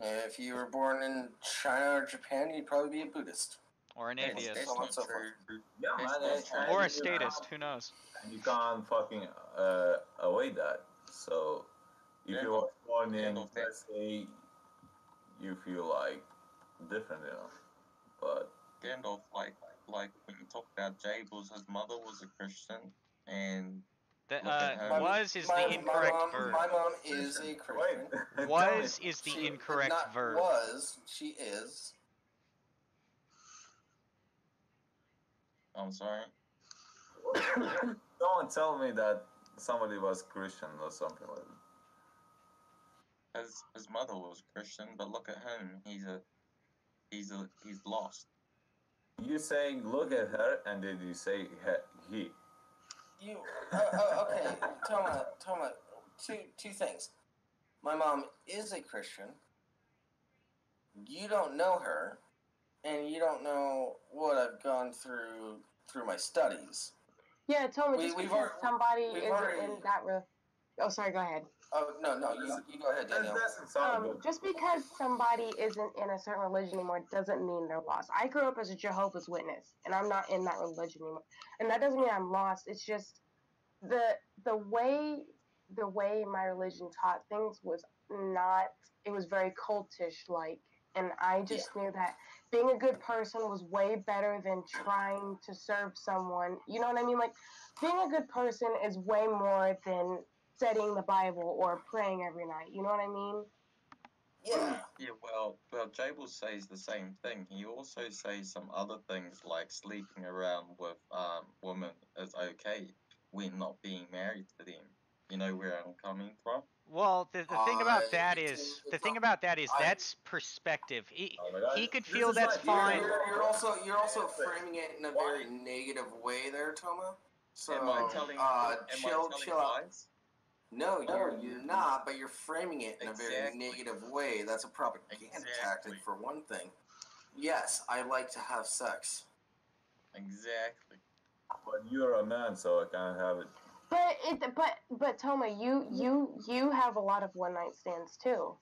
If you were born in China or Japan, you'd probably be a Buddhist. Or an atheist. So on and so forth. Yeah, man. Or a statist, who knows? And you can't fucking avoid that. So, if you were born in, let's say, you feel like different, you know. But Gandalf, like when you talk about Jables, his mother was a Christian, and was is the incorrect verb. My mom is a Christian. Was is the incorrect verb. Was, she is. I'm sorry. Don't tell me that somebody was Christian or something like that. His mother was Christian, but look at him. He's lost. You saying look at her, and then you say he. You okay? Toma. Two things. My mom is a Christian. You don't know her, and you don't know what I've gone through my studies. Yeah, Toma, just because somebody isn't in that Oh, sorry, go ahead. Oh, no, you go ahead, Danielle. Just because somebody isn't in a certain religion anymore doesn't mean they're lost. I grew up as a Jehovah's Witness, and I'm not in that religion anymore. And that doesn't mean I'm lost. It's just the way my religion taught things was not, it was very cultish-like. And I just knew that being a good person was way better than trying to serve someone. You know what I mean? Like, being a good person is way more than studying the Bible or praying every night. You know what I mean? Yeah. Yeah, well, Jables says the same thing. He also says some other things like sleeping around with women is okay when not being married to them. You know where I'm coming from? Well, the thing about that is that's perspective. He could feel that's fine. You're also framing it in a very negative way there, Toma. So am I telling chill out. lies? No, you're not, but you're framing it in a very negative way. That's a propaganda tactic for one thing. Yes, I like to have sex. Exactly. But you're a man, so I can't have it. But Toma, you have a lot of one night stands too.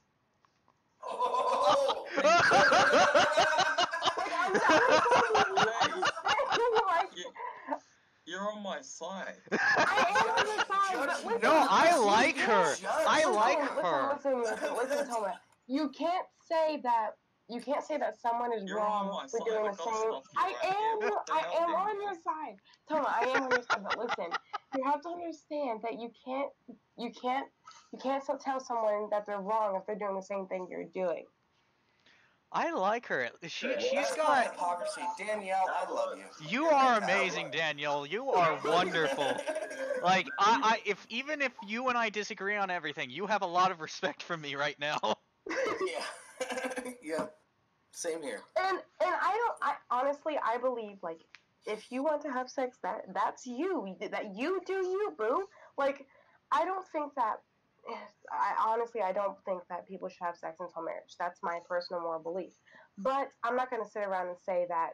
Oh! You're on my side. I am on your side, but listen. No, I like her. I like her. Listen, Toma. You can't say that someone is wrong for doing the same. I am on your side. Toma, I am on your side, but listen, you have to understand that you can't tell someone that they're wrong if they're doing the same thing you're doing. I like her. She's That's got hypocrisy. Danielle, I love you. You are amazing, Danielle. You are wonderful. Like if you and I disagree on everything, you have a lot of respect for me right now. Yeah. Yeah. Same here. And I honestly believe, like, if you want to have sex, that's you. That you do you, boo. Like, I don't think that I don't think that people should have sex until marriage. That's my personal moral belief. But I'm not going to sit around and say that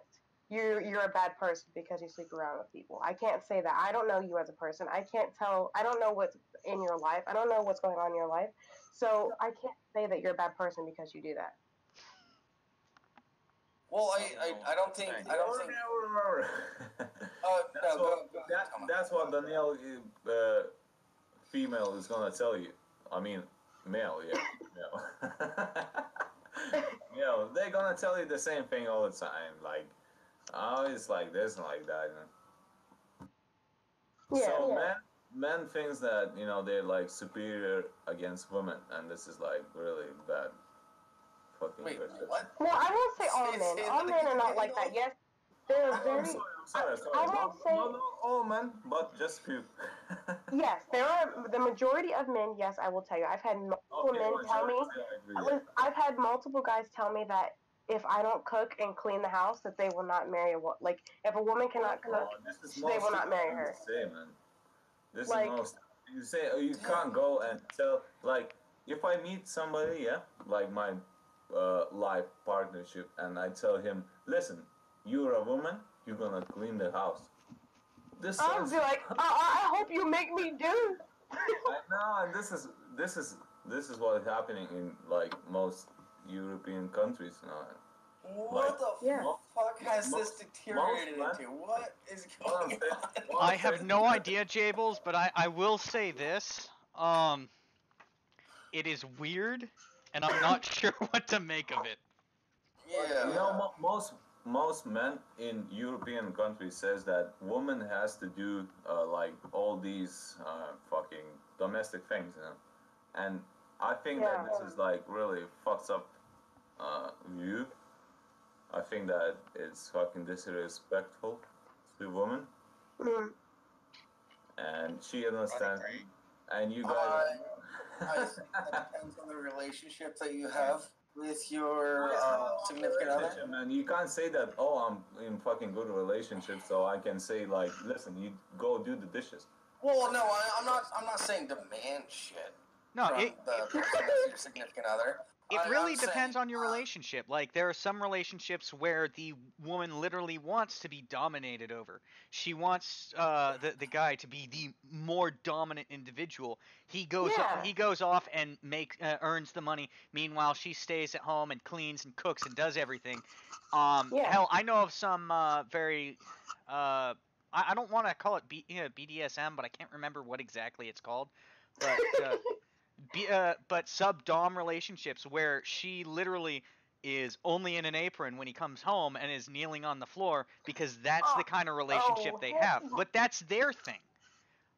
you're a bad person because you sleep around with people. I can't say that. I don't know you as a person. I can't tell. I don't know what's in your life. I don't know what's going on in your life. So I can't say that you're a bad person because you do that. Well, I don't think That's no, what go ahead, Thomas. that's what Danielle female is gonna tell you. I mean, male, yeah, male. Yeah, they're gonna tell you the same thing all the time. Like, oh, it's like this and like that. Yeah. So men thinks that they're like superior against women, and this is like really bad. Fucking Wait, perception. what? Well, I won't say all men. All men are not like that. Yes, they're I'm very. sorry. I won't say. Not all men, but just few. Yes, there are the majority of men. Yes, I will tell you. I've had multiple men tell me. I've had multiple guys tell me that if I don't cook and clean the house, that they will not marry a woman. Like if a woman cannot cook, they will not marry her. Say, man. This Like, is most. You say you can't go and tell like if I meet somebody, yeah, like my life partnership, and I tell him, listen, you're a woman, you're gonna clean the house. This I'll be like, I hope you make me do. I know, and this is what is happening in like most European countries now. What the fuck has this deteriorated into? What is going on? I have no idea, Jables, but I will say this. It is weird, and I'm not sure what to make of it. Yeah. Most men in European countries says that woman has to do like all these fucking domestic things, and I think that this is like really fucked up view. I think that it's fucking disrespectful to women, and she understands. And you guys. I think that depends on the relationship that you have with your significant other. Man, you can't say that. Oh, I'm in fucking good relationship, so I can say like, listen, you go do the dishes. Well, no, I'm not. I'm not saying demand shit. No, from the person that's your significant other. It really depends on your relationship. Like, there are some relationships where the woman literally wants to be dominated over. She wants the guy to be the more dominant individual. He goes off and earns the money. Meanwhile, she stays at home and cleans and cooks and does everything. Hell, I know of some very I don't want to call it BDSM, but I can't remember what exactly it's called. But sub-dom relationships where she literally is only in an apron when he comes home and is kneeling on the floor because that's the kind of relationship they have. But that's their thing.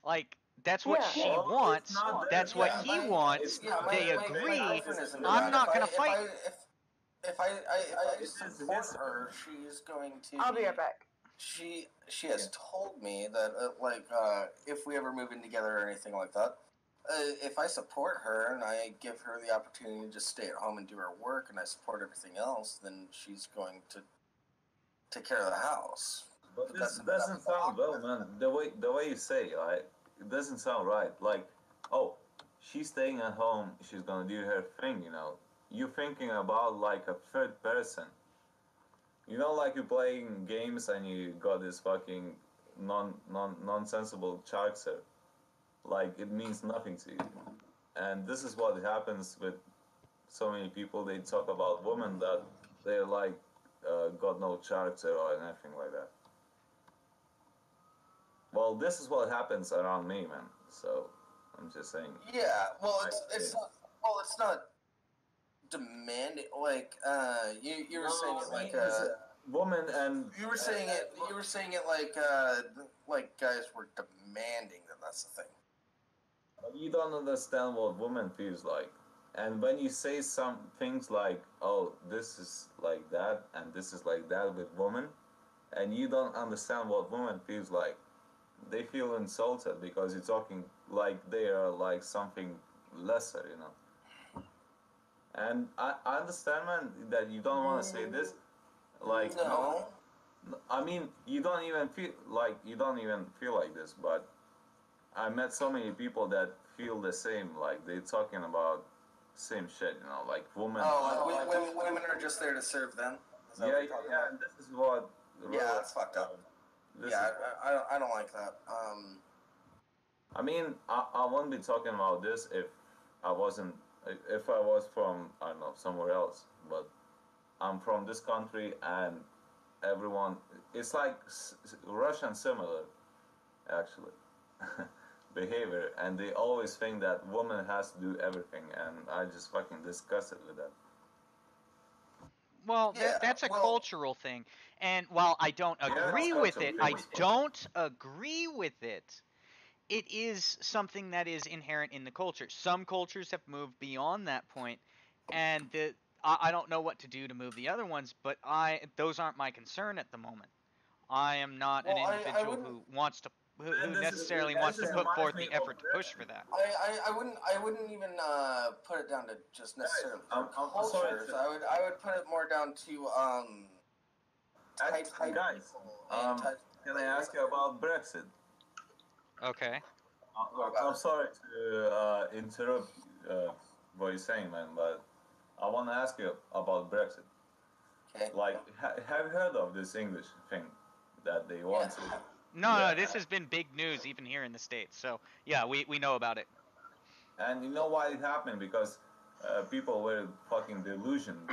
Like, that's what she wants. That's what he wants. They agree. I'm not going to fight. If I support her, she's going to. I'll be right back. She has told me that if we ever move in together or anything like that, if I support her and I give her the opportunity to just stay at home and do her work, and I support everything else, then she's going to take care of the house. But this doesn't sound well, man. The way you say, right, it doesn't sound right. Like, oh, she's staying at home, she's gonna do her thing, You're thinking about like a third person. Like you're playing games and you got this fucking nonsensible character. Like, it means nothing to you. And this is what happens with so many people. They talk about women that they're like got no character or anything like that. Well, this is what happens around me, man. So I'm just saying. Yeah, well, it's not demanding. Like you were saying it like woman, and you were saying it like guys were demanding that. That's the thing. You don't understand what woman feels like. And when you say some things like, oh, this is like that and this is like that with women, and you don't understand what woman feels like, they feel insulted because you're talking like they are like something lesser, And I understand, man, that you don't want to say this. Like, no. I mean, you don't even feel like this, but I met so many people that feel the same. Like, they're talking about same shit, you know, like women. Oh, like women are just there to serve them. Is that what you're talking about? And this is what. Yeah, that's fucked up. Yeah, I don't like that. I mean, I wouldn't be talking about this if I wasn't, if I was from, I don't know, somewhere else. But I'm from this country, and everyone, it's like Russian similar, actually, behavior, and they always think that woman has to do everything, and I just fucking disgusted with that. Well, Yeah, that's a well- cultural thing, and while I don't agree it's with cultural it, thing. I don't agree with it. It is something that is inherent in the culture. Some cultures have moved beyond that point, and I don't know what to do to move the other ones, but those aren't my concern at the moment. I am not an Well, I individual wouldn't- who wants to, who And this necessarily is- wants to this put reminds forth me the of effort to push for that. I wouldn't even put it down to just necessarily I'm sorry cultures. to- I would put it more down to type Guys, and type. can I ask you about Brexit? Okay. I'm sorry to interrupt what you're saying, man, but I want to ask you about Brexit. Okay. Like, have you heard of this English thing that they want to? No, this has been big news even here in the States. So, yeah, we know about it. And you know why it happened? Because people were fucking delusioned.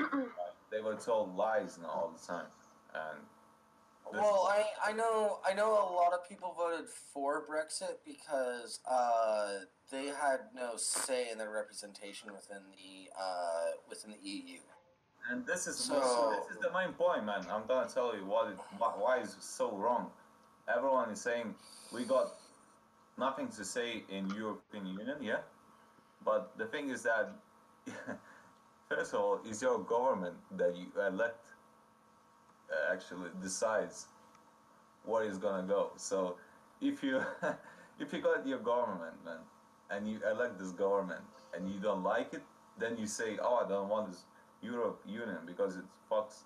They were told lies all the time. And Well, I know a lot of people voted for Brexit because they had no say in their representation within the EU. And this is So- this is the main point, man. I'm gonna tell you why it's so wrong. Everyone is saying we got nothing to say in European Union, yeah. But the thing is that first of all, it's your government that you elect actually decides where it's gonna go. So if you if you got your government, man, and you elect this government and you don't like it, then you say, oh, I don't want this Europe Union because it fucks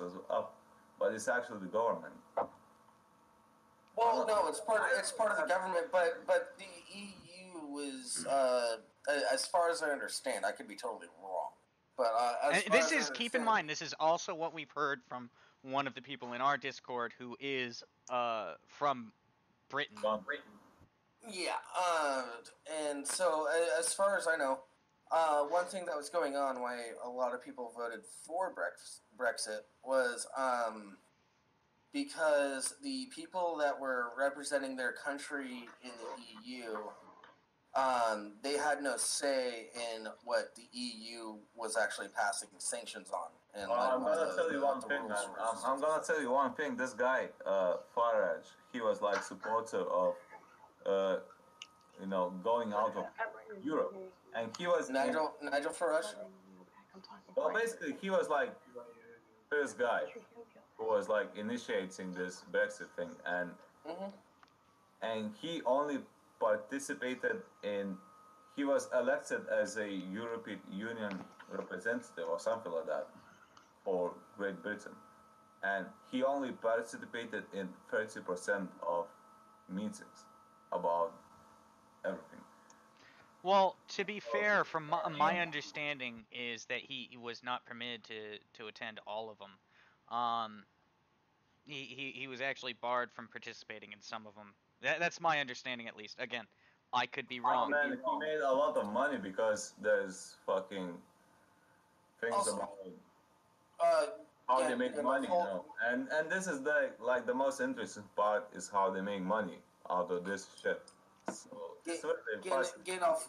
us up. But it's actually the government. Well, no, it's part of the government, but the EU was, as far as I understand, I could be totally wrong, but as And far this as I is, keep in understand- mind, this is also what we've heard from one of the people in our Discord who is from Britain. Yeah, and so as far as I know, one thing that was going on why a lot of people voted for Brexit was because the people that were representing their country in the EU, they had no say in what the EU was actually passing sanctions on. And I'm gonna tell you one thing, man. I'm gonna tell you one thing. This guy, Farage, he was like supporter of, going out of Europe, and he was Nigel Farage. Well, basically, he was like first guy who was like initiating this Brexit thing, and he only participated in. He was elected as a European Union representative or something like that for Great Britain, and he only participated in 30% of meetings about everything. Well, to be fair, from my understanding is that he was not permitted to attend all of them. He was actually barred from participating in some of them. That's my understanding, at least. Again, I could be Oh wrong. man, he made a lot of money because there's fucking things Also, about how they make money, you know. And this is the most interesting part is how they make money out of this shit. So Gandalf,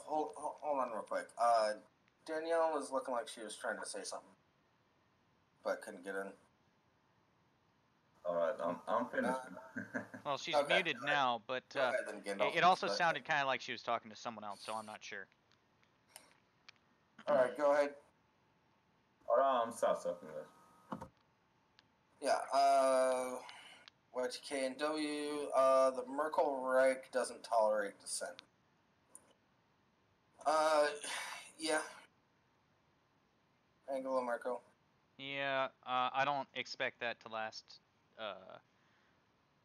hold on real quick. Danielle was looking like she was trying to say something, but couldn't get in. All right, I'm finished. Well, she's Okay. muted now, but Go ahead then, Gandalf. it also sounded kind of like she was talking to someone else, so I'm not sure. All right, go ahead. All right, I'm stop talking, guys. Yeah. YTK and W. The Merkel Reich doesn't tolerate dissent. Yeah. Angela Merkel. Yeah, I don't expect that to last.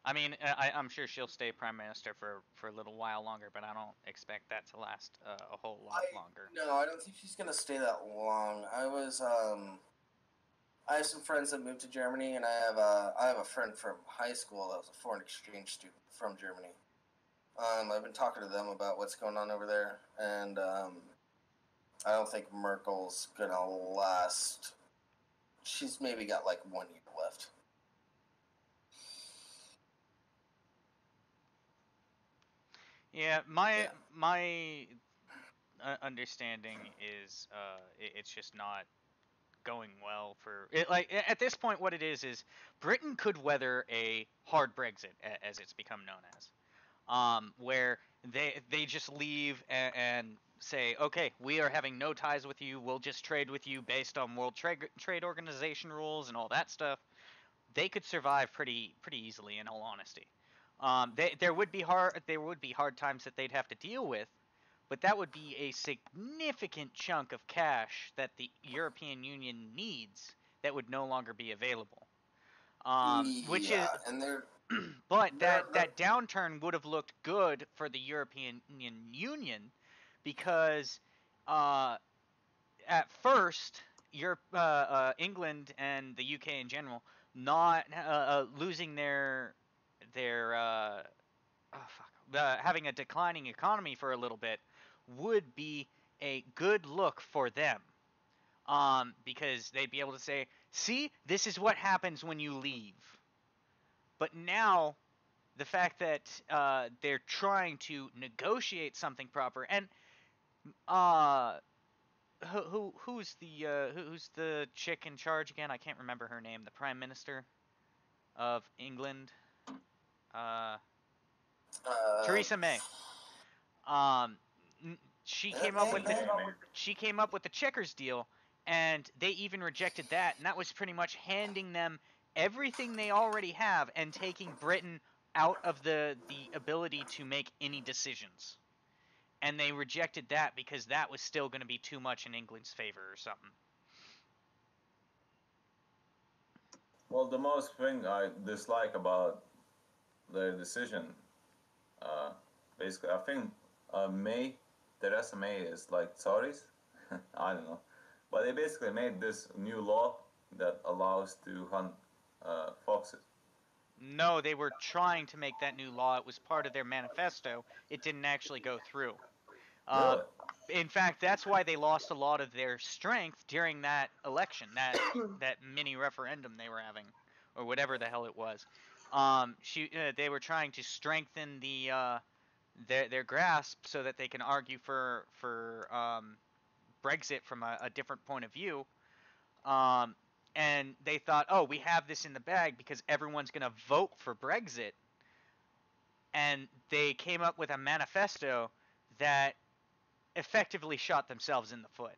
I mean, I'm sure she'll stay prime minister for a little while longer, but I don't expect that to last a whole lot longer. No, I don't think she's gonna stay that long. I have some friends that moved to Germany, and I have a friend from high school that was a foreign exchange student from Germany. I've been talking to them about what's going on over there, and I don't think Merkel's gonna last. She's maybe got like 1 year left. Yeah, my understanding is it's just not going well for it. Like at this point, what it is Britain could weather a hard Brexit, as it's become known as, where they just leave and say, okay, we are having no ties with you. We'll just trade with you based on World Trade Organization rules and all that stuff. They could survive pretty easily, in all honesty. There would be hard times that they'd have to deal with, but that would be a significant chunk of cash that the European Union needs that would no longer be available. Which is, and but that downturn would have looked good for the European Union because at first, England and the UK in general not losing their having a declining economy for a little bit would be a good look for them, because they'd be able to say, see, this is what happens when you leave. But now the fact that they're trying to negotiate something proper, and who's the chick in charge again? I can't remember her name. The Prime Minister of England, Theresa May. She came up with the Checkers deal, and they even rejected that, and that was pretty much handing them everything they already have and taking Britain out of the ability to make any decisions. And they rejected that because that was still going to be too much in England's favor or something. Well, the most thing I dislike about their decision, basically, I think Theresa May is like Tories. I don't know. But they basically made this new law that allows to hunt foxes. No, they were trying to make that new law. It was part of their manifesto. It didn't actually go through. Really? In fact, that's why they lost a lot of their strength during that election, that mini referendum they were having, or whatever the hell it was. They were trying to strengthen their grasp so that they can argue for Brexit from a different point of view. And they thought, oh, we have this in the bag because everyone's going to vote for Brexit. And they came up with a manifesto that effectively shot themselves in the foot.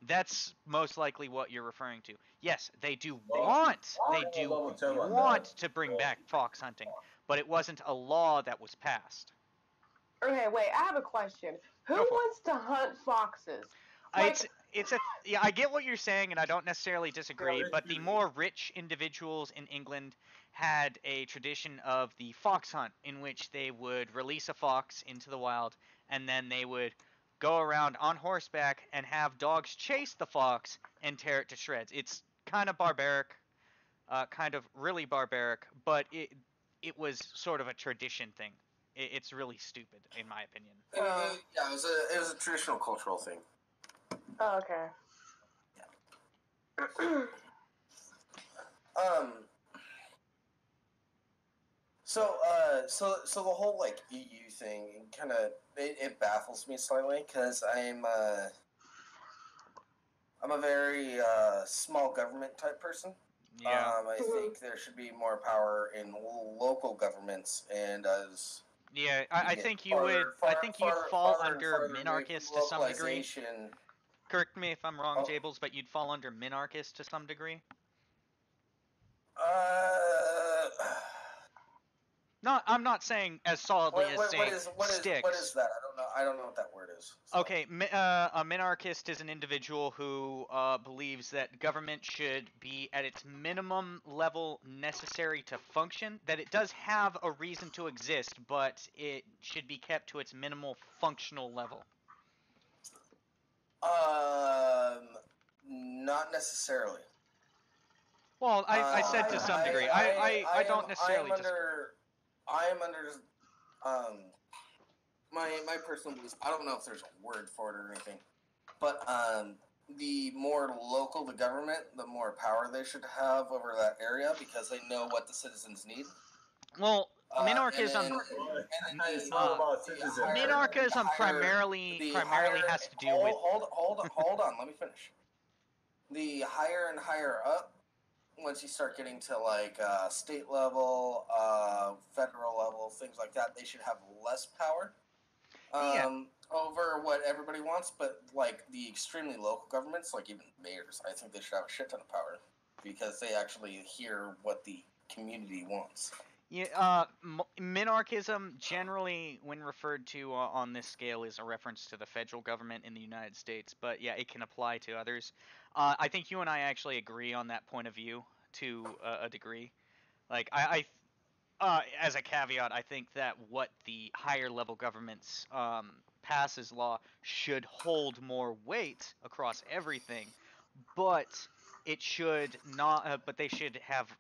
That's most likely what you're referring to. Yes, they do want to bring back fox hunting, but it wasn't a law that was passed. Okay, wait, I have a question. Who wants to hunt foxes? I get what you're saying, and I don't necessarily disagree, but the more rich individuals in England had a tradition of the fox hunt, in which they would release a fox into the wild, and then they would go around on horseback and have dogs chase the fox and tear it to shreds. It's kind of barbaric, kind of really barbaric, but it was sort of a tradition thing. It's really stupid, in my opinion. Yeah, it was a traditional cultural thing. Oh, okay. Yeah. So the whole like EU thing kind of it baffles me slightly because I'm a very small government type person. Yeah. I think there should be more power in local governments, and as yeah, I think you would. I think you'd fall under minarchist to some degree. Correct me if I'm wrong, Jables, but you'd fall under minarchist to some degree. No, I'm not saying as solidly as saying sticks. What is that? I don't know what that word is. So. Okay, a minarchist is an individual who believes that government should be at its minimum level necessary to function, that it does have a reason to exist, but it should be kept to its minimal functional level. Not necessarily. Well, I said to some degree. I don't necessarily disagree. I am under my personal beliefs. I don't know if there's a word for it or anything, but the more local the government, the more power they should have over that area because they know what the citizens need. Well, minarchism. It's not about citizens. Minarchism primarily has to do with. Hold on. Let me finish. The higher and higher up, once you start getting to like state level, federal level, things like that, they should have less power over what everybody wants. But like the extremely local governments, like even mayors, I think they should have a shit ton of power because they actually hear what the community wants. Yeah, minarchism generally, when referred to on this scale, is a reference to the federal government in the United States. But yeah, it can apply to others. I think you and I actually agree on that point of view to a degree. Like as a caveat, I think that what the higher level governments pass as law should hold more weight across everything, but it should not. But they should have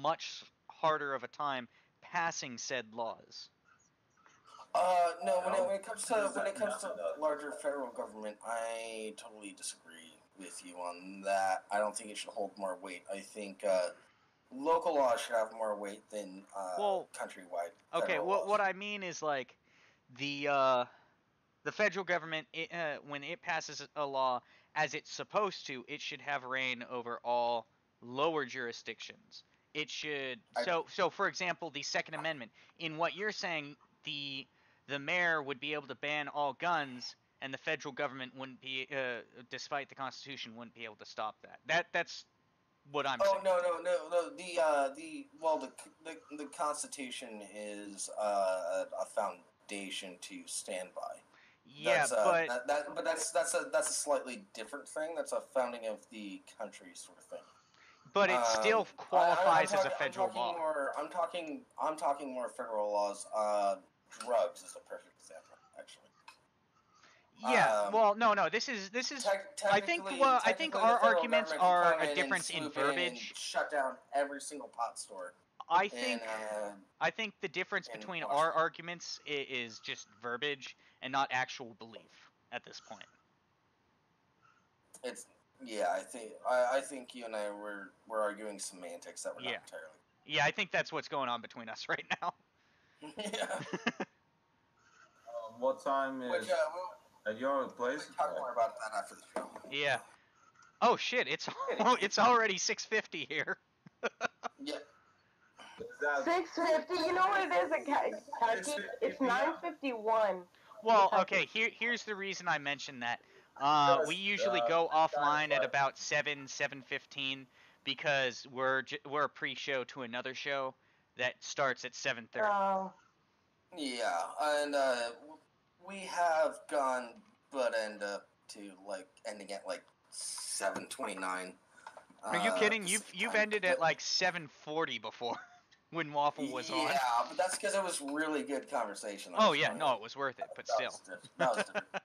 much harder of a time passing said laws. No. When it comes to larger federal government, I totally disagree with you on that. I don't think it should hold more weight. I think local laws should have more weight than countrywide. Okay, what what I mean is like the federal government, when it passes a law as it's supposed to, it should have reign over all lower jurisdictions. It should. So for example, the Second Amendment. In what you're saying, the mayor would be able to ban all guns, and the federal government wouldn't be, despite the Constitution, wouldn't be able to stop that. That's what I'm saying. No. The Constitution is a foundation to stand by. Yeah, but that's a slightly different thing. That's a founding of the country sort of thing. But it still qualifies as a federal law. I'm talking more federal laws. Drugs is a perfect example, actually. Yeah. Well, no. This is. I think our arguments are a difference in verbiage. Shut down every single pot store. I think the difference between our arguments is just verbiage and not actual belief at this point. I think you and I were arguing semantics that were not entirely. Yeah, I think that's what's going on between us right now. Yeah. What time is at your place? We'll talk more about that after the show. Yeah. Oh shit! It's already 6:50 here. Yeah. 6:50. You know what it is? It's 9:51. Well, okay. Here's the reason I mentioned that. We usually go offline at about 7:15 because we're a pre-show to another show that starts at 7:30. Oh. Yeah, and we have gone but end up to like ending at like 7:29. Are you kidding? You've ended at like 7:40 before. When Waffle was on. Yeah, but that's because it was really good conversation. Oh yeah, no, it was worth it, but still. That was different.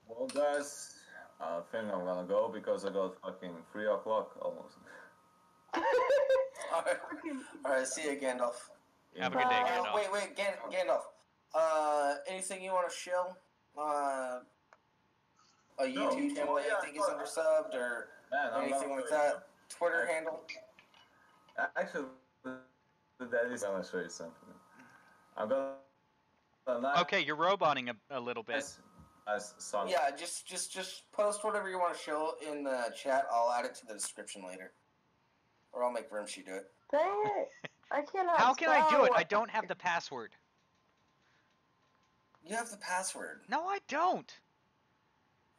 Well, guys, I think I'm gonna go because I got fucking 3 o'clock almost. Alright, see you, Gandalf. Have a good day, Gandalf. Wait, Gandalf. Anything you want to show? A YouTube channel that you think is undersubbed or anything like that? Twitter handle? Actually, that is gonna show you something. I'm gonna. Okay, you're roboting a little bit. Yeah, just post whatever you want to show in the chat. I'll add it to the description later, or I'll make Rimshee do it. Dang it! I cannot. How can I do it? I don't have the password. You have the password. No, I don't.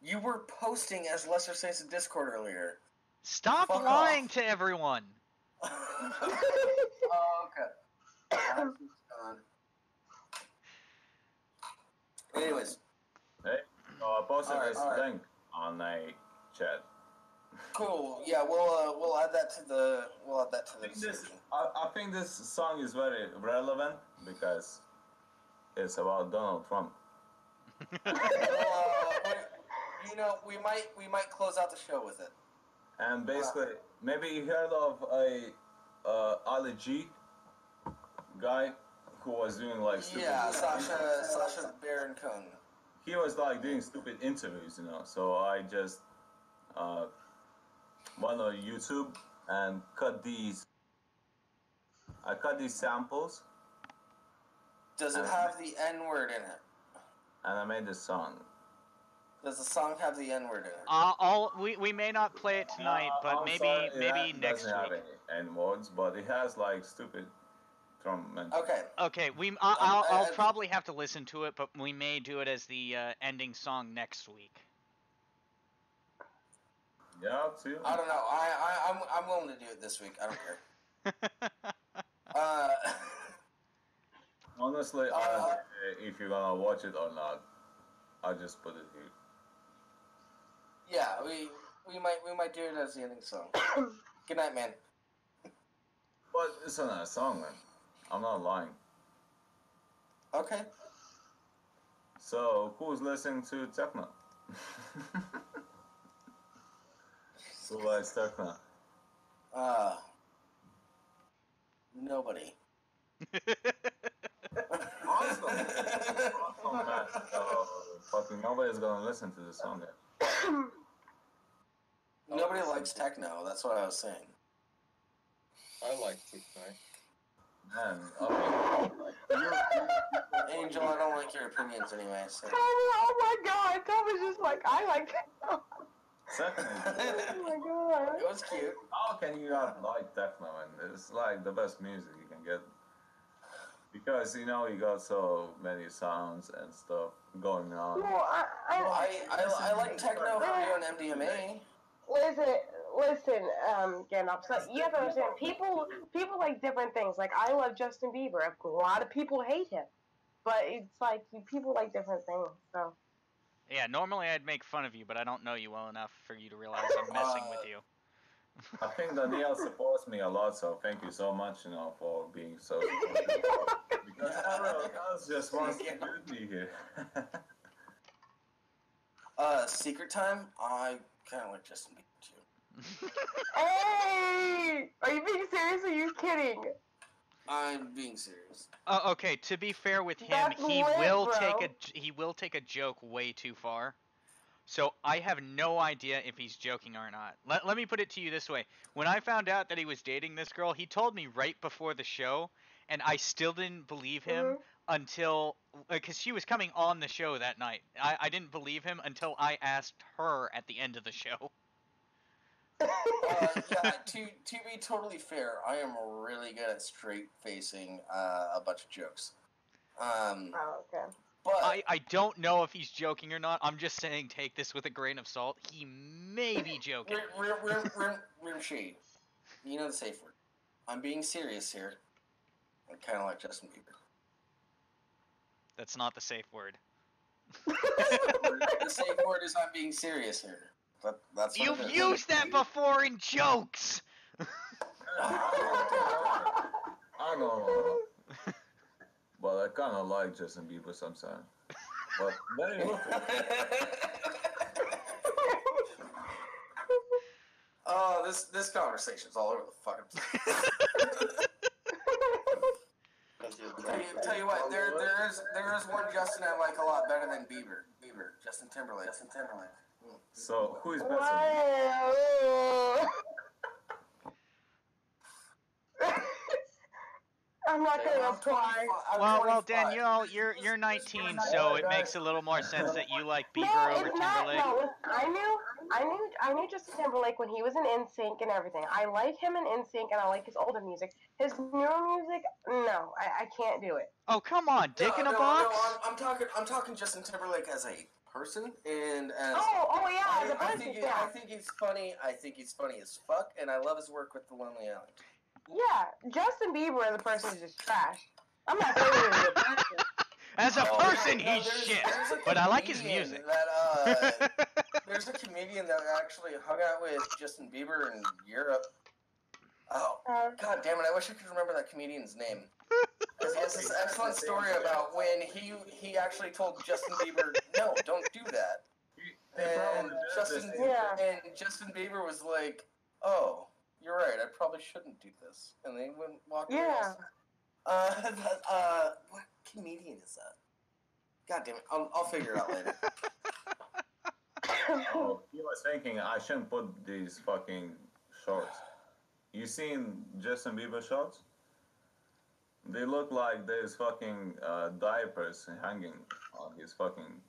You were posting as Lesser Saints in Discord earlier. Stop lying to everyone. Oh, okay. Anyways. Hey, I posted Alright, this alright. link on a chat. Cool. Yeah, we'll add that to the description. I think this song is very relevant because it's about Donald Trump. Well, we might close out the show with it. And basically, maybe you heard of a Ali G guy who was doing like stupid. Yeah, Sasha Baron Cohen. He was like doing stupid interviews, So I just went on YouTube and cut these. I cut these samples. Does it have the N-word in it? And I made this song. Does the song have the N-word in it? We may not play it tonight, but I'm maybe sorry, next doesn't have week. any N-words, but it has like stupid drum mentions. Okay. Okay, I'll probably have to listen to it, but we may do it as the ending song next week. Yeah, up to you. I don't know. I'm willing to do it this week. I don't care. Honestly, I don't care if you're gonna watch it or not. I'll just put it here. Yeah, we might do it as the ending song. Good night, man. But it's not a song, man. I'm not lying. Okay. So, who's listening to techno? Who likes techno? Nobody. Awesome. Awesome, man. Fucking nobody's gonna listen to this song yet. Nobody likes techno. That's what I was saying. I like techno. Man, Angel, I don't like your opinions anyway. So. Tommy, oh my god, Tommy's just like, I like techno. secondly, Oh my god. It was cute. how can you not like techno? And it's like the best music you can get. Because, you got so many sounds and stuff going on. Well, I like techno for doing MDMA. Listen, Gandalf. So you have to understand, people like different things. Like, I love Justin Bieber. A lot of people hate him, but it's like people like different things. So. Yeah, normally I'd make fun of you, but I don't know you well enough for you to realize I'm messing with you. I think Danielle supports me a lot, so thank you so much, for being so supportive. Because everyone else just wants to do me here. Secret Time. I kind of like Justin Bieber too. Hey, are you being serious? Or are you kidding? I'm being serious. Okay, to be fair with him, That's he lit, will bro. take a joke way too far. So I have no idea if he's joking or not. Let me put it to you this way. When I found out that he was dating this girl, he told me right before the show, and I still didn't believe him until, because she was coming on the show that night. I didn't believe him until I asked her at the end of the show. Yeah, to be totally fair, I am really good at straight facing a bunch of jokes. Oh, okay. But I don't know if he's joking or not. I'm just saying take this with a grain of salt. He may be joking. Rimshee, you know the safe word. I'm being serious here. I kind of like Justin Bieber. That's not the safe word. The safe word is I'm being serious here. That's what You've it is. used that before in jokes! I know. But I kind of like Justin Bieber sometimes. But very good. Oh, this conversation's all over the fucking place. Tell you what, there is one Justin I like a lot better than Bieber. Justin Timberlake. So, who is better? Wow. I'm not gonna apply. Well, Danielle, you're 19, so it makes a little more sense that you like Bieber No, over it's not. Timberlake. No, I knew Justin Timberlake when he was in NSYNC and everything. I like him in NSYNC and I like his older music. His newer music, no, I can't do it. Oh, come on, Dick in a box? No, I'm talking Justin Timberlake as a person and as Yeah, as a I person. think he's funny. I think he's funny as fuck, and I love his work with the Lonely Island. Yeah, Justin Bieber as a person is just trash. I'm not saying he's a person. As a person, he's there's shit. a But I like his comedian music. That, there's a comedian that actually hung out with Justin Bieber in Europe. Oh, god damn it! I wish I could remember that comedian's name. Because he has this excellent story about when he actually told Justin Bieber, "No, don't do that." And Justin Bieber was like, "Oh, you're right. I probably shouldn't do this." And they walked away. What comedian is that? God damn it! I'll figure it out later. Oh, he was thinking I shouldn't put these fucking shorts. You seen Justin Bieber shorts? They look like there's fucking diapers hanging on his fucking.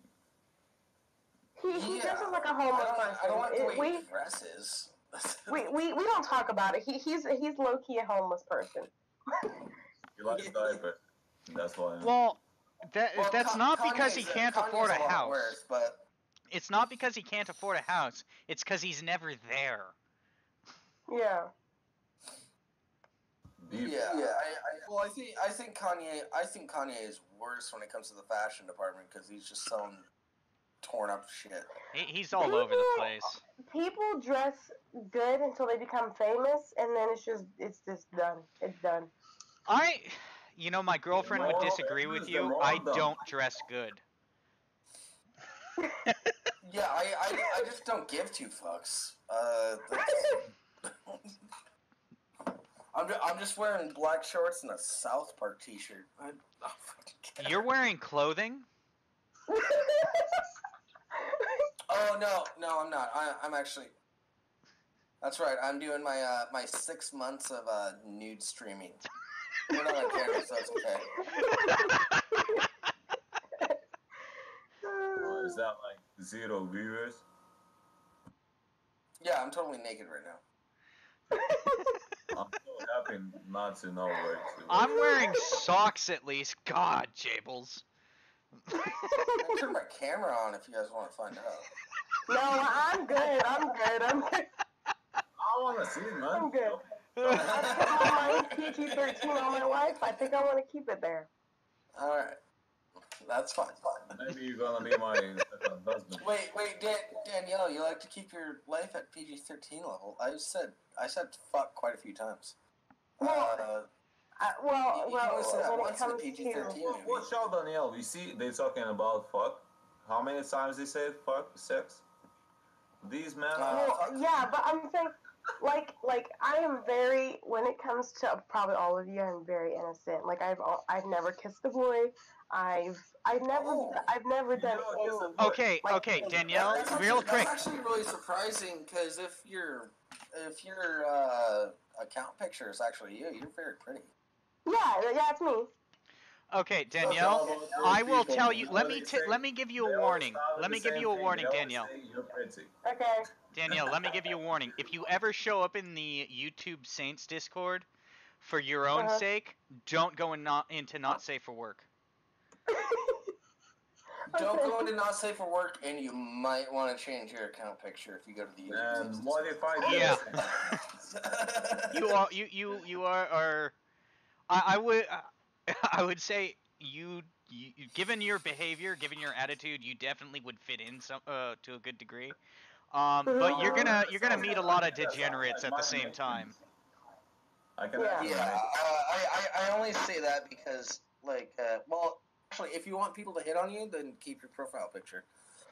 He dresses like a homeless person. I don't like the way he dresses. we don't talk about it. He's low key a homeless person. He likes diapers. That's why. Well, that's not because he can't afford a house. Worse, but it's not because he can't afford a house. It's because he's never there. Yeah. I think Kanye is worse when it comes to the fashion department because he's just selling torn up shit. He's all over the place. People dress good until they become famous, and then it's just done. It's done. My girlfriend would disagree with you. I don't dress good. Yeah, I just don't give two fucks. I'm just wearing black shorts and a South Park t-shirt. You're wearing clothing? Oh no, I'm not. I'm actually. That's right. I'm doing my 6 months of nude streaming. We're not on camera, so that's okay. Is that like 0 viewers? Yeah, I'm totally naked right now. I'm so happy not to know where to. I'm wearing socks at least. God, Jables. I turn my camera on if you guys want to find out. No, I'm good. I want to see it, man. I'm good. I put my PG-13 on my wife. I think I want to keep it there. All right. That's fine. Maybe you're gonna be my husband. Wait, Danielle, you like to keep your life at PG-13 level? I said fuck quite a few times. Well, when it comes to PG-13 movie. What show, Danielle? We see they talking about fuck. How many times they say fuck, sex? These men. Yeah, but I'm saying, like I am very, when it comes to probably all of you, I'm very innocent. Like I've never kissed a boy. I've never done anything. Okay, Danielle, real quick. That's actually really surprising because if your account picture is actually you're very pretty. Yeah, it's me. Okay, Danielle, I will tell you. Let me give you a warning. Let me give you a warning, Danielle. Okay. Danielle, let me give you a warning. If you ever show up in the YouTube Saints Discord for your own sake, don't go into not safe for work. Don't go into not safe for work, and you might want to change your account picture if you go to the YouTube. And what if I do? Yeah. you are. I would say you given your behavior, given your attitude, you definitely would fit in to a good degree. But you're gonna meet a lot of degenerates at the same time. I can. Yeah. I only say that because actually, if you want people to hit on you, then keep your profile picture.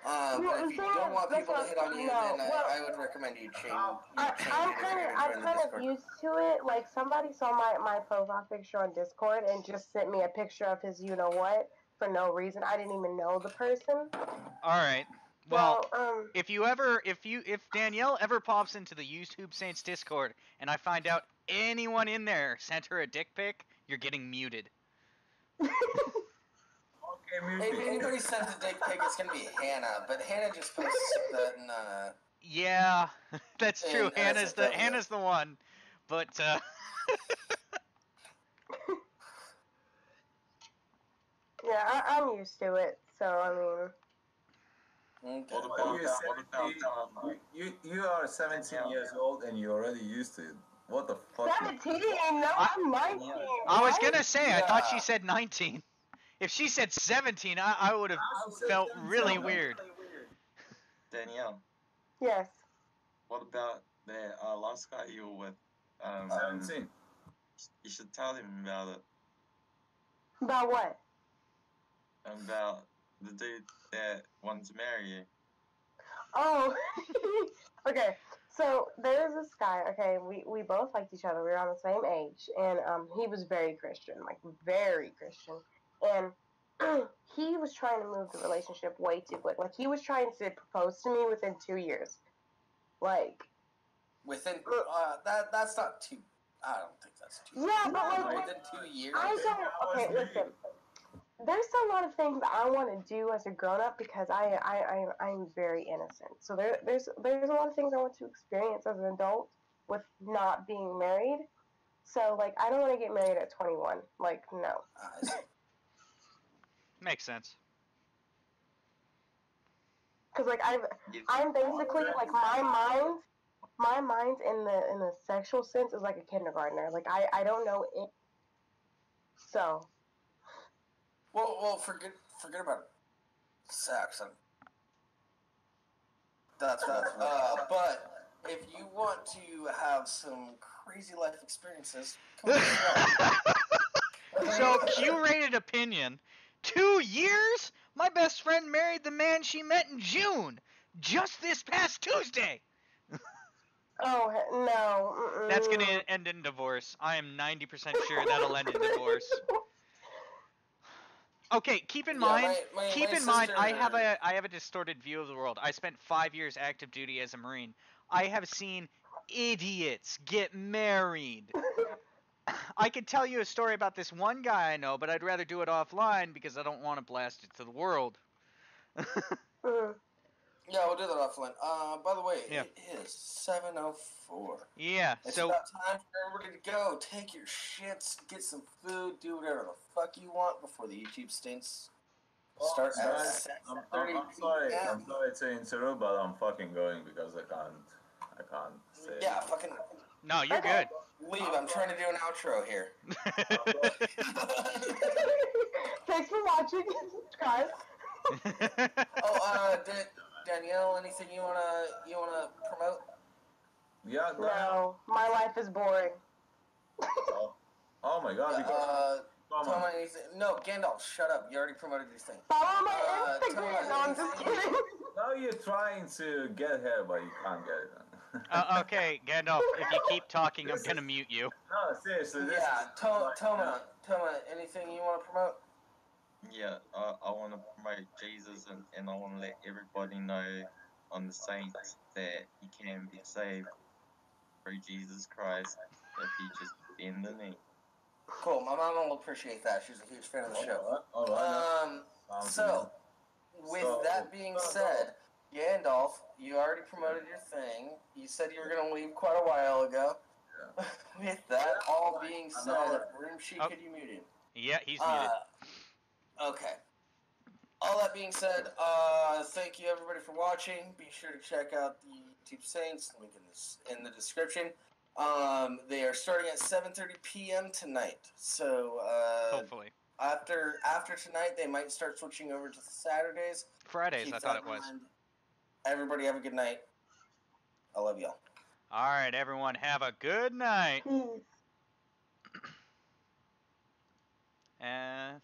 But if you don't want people to hit on you, then I would recommend you change. I'm kind of used to it. Like somebody saw my profile picture on Discord and just sent me a picture of his you-know-what for no reason. I didn't even know the person. All right. Well, if Danielle ever pops into the YouTube Saints Discord and I find out anyone in there sent her a dick pic, you're getting muted. If anybody sends a dick pic, it's gonna be Hannah, but Hannah just posts that in. Yeah, that's true. Hannah's the one, but. Yeah, I'm used to it. So I mean. Okay. You are 17 years old and you're already used to it. What the fuck? 17? No, I'm 19. I was gonna say. I thought she said 19. If she said 17, I would have felt really weird. Danielle, Yes. what about the last guy you were with? 17. You should tell him about it. About what? About the dude that wanted to marry you. Oh. Okay. So there's this guy. Okay, we both liked each other. We were on the same age, and he was very Christian, like very Christian, and he was trying to move the relationship way too quick. Like he was trying to propose to me within 2 years. Like Within that's not too. I don't think that's too. yeah, but like within 2 years. I don't. Okay, listen. There's a lot of things that I want to do as a grown up because I'm very innocent. So there's a lot of things I want to experience as an adult with not being married. So like I don't want to get married at 21. Like no. Makes sense. Because like I'm basically like my mind in the sexual sense is like a kindergartner. Like I don't know it. So. Well, forget about sex. That's but if you want to have some crazy life experiences, come on. So, Q-rated opinion. 2 years? My best friend married the man she met in June. Just this past Tuesday. Oh no. Mm-mm. That's going to end in divorce. I am 90% sure that'll end in divorce. Okay, keep in mind, I have a distorted view of the world. I spent 5 years active duty as a Marine. I have seen idiots get married. I could tell you a story about this one guy I know, but I'd rather do it offline because I don't want to blast it to the world. Yeah, we'll do that offline. By the way, Yeah. It is 7:04. Yeah, It's so about time for everybody to go. Take your shits, get some food, do whatever the fuck you want before the YouTube stints start at 7:30 I'm sorry to interrupt, but I'm fucking going because I can't say. Yeah, fucking. No, you're good. Leave. I'm trying to do an outro here. Thanks for watching, guys. Danielle, anything you wanna promote? Yeah. No, my life is boring. Oh my god. Toma, anything? No, Gandalf, shut up. You already promoted your thing. Follow my Instagram. No, I'm just kidding. Now you're trying to get here, but you can't get it. Okay, Gandalf, if you keep talking, I'm gonna mute you. No, seriously. Toma, anything you want to promote? Yeah, I want to promote Jesus and I want to let everybody know on the saints that you can be saved through Jesus Christ if you just bend the knee. Cool, my mom will appreciate that. She's a huge fan of the show. All right. So, with that being said, Gandalf, you already promoted your thing. You said you were going to leave quite a while ago. Yeah. With that all being said, Rimshee, could you mute him? Yeah, he's muted. Okay. All that being said, thank you everybody for watching. Be sure to check out the YouTube Saints. Link in the description. They are starting at 7:30 p.m. tonight. So hopefully after tonight, they might start switching over to Saturdays. Fridays, I thought it was. Everybody have a good night. I love y'all. All right, everyone, have a good night. And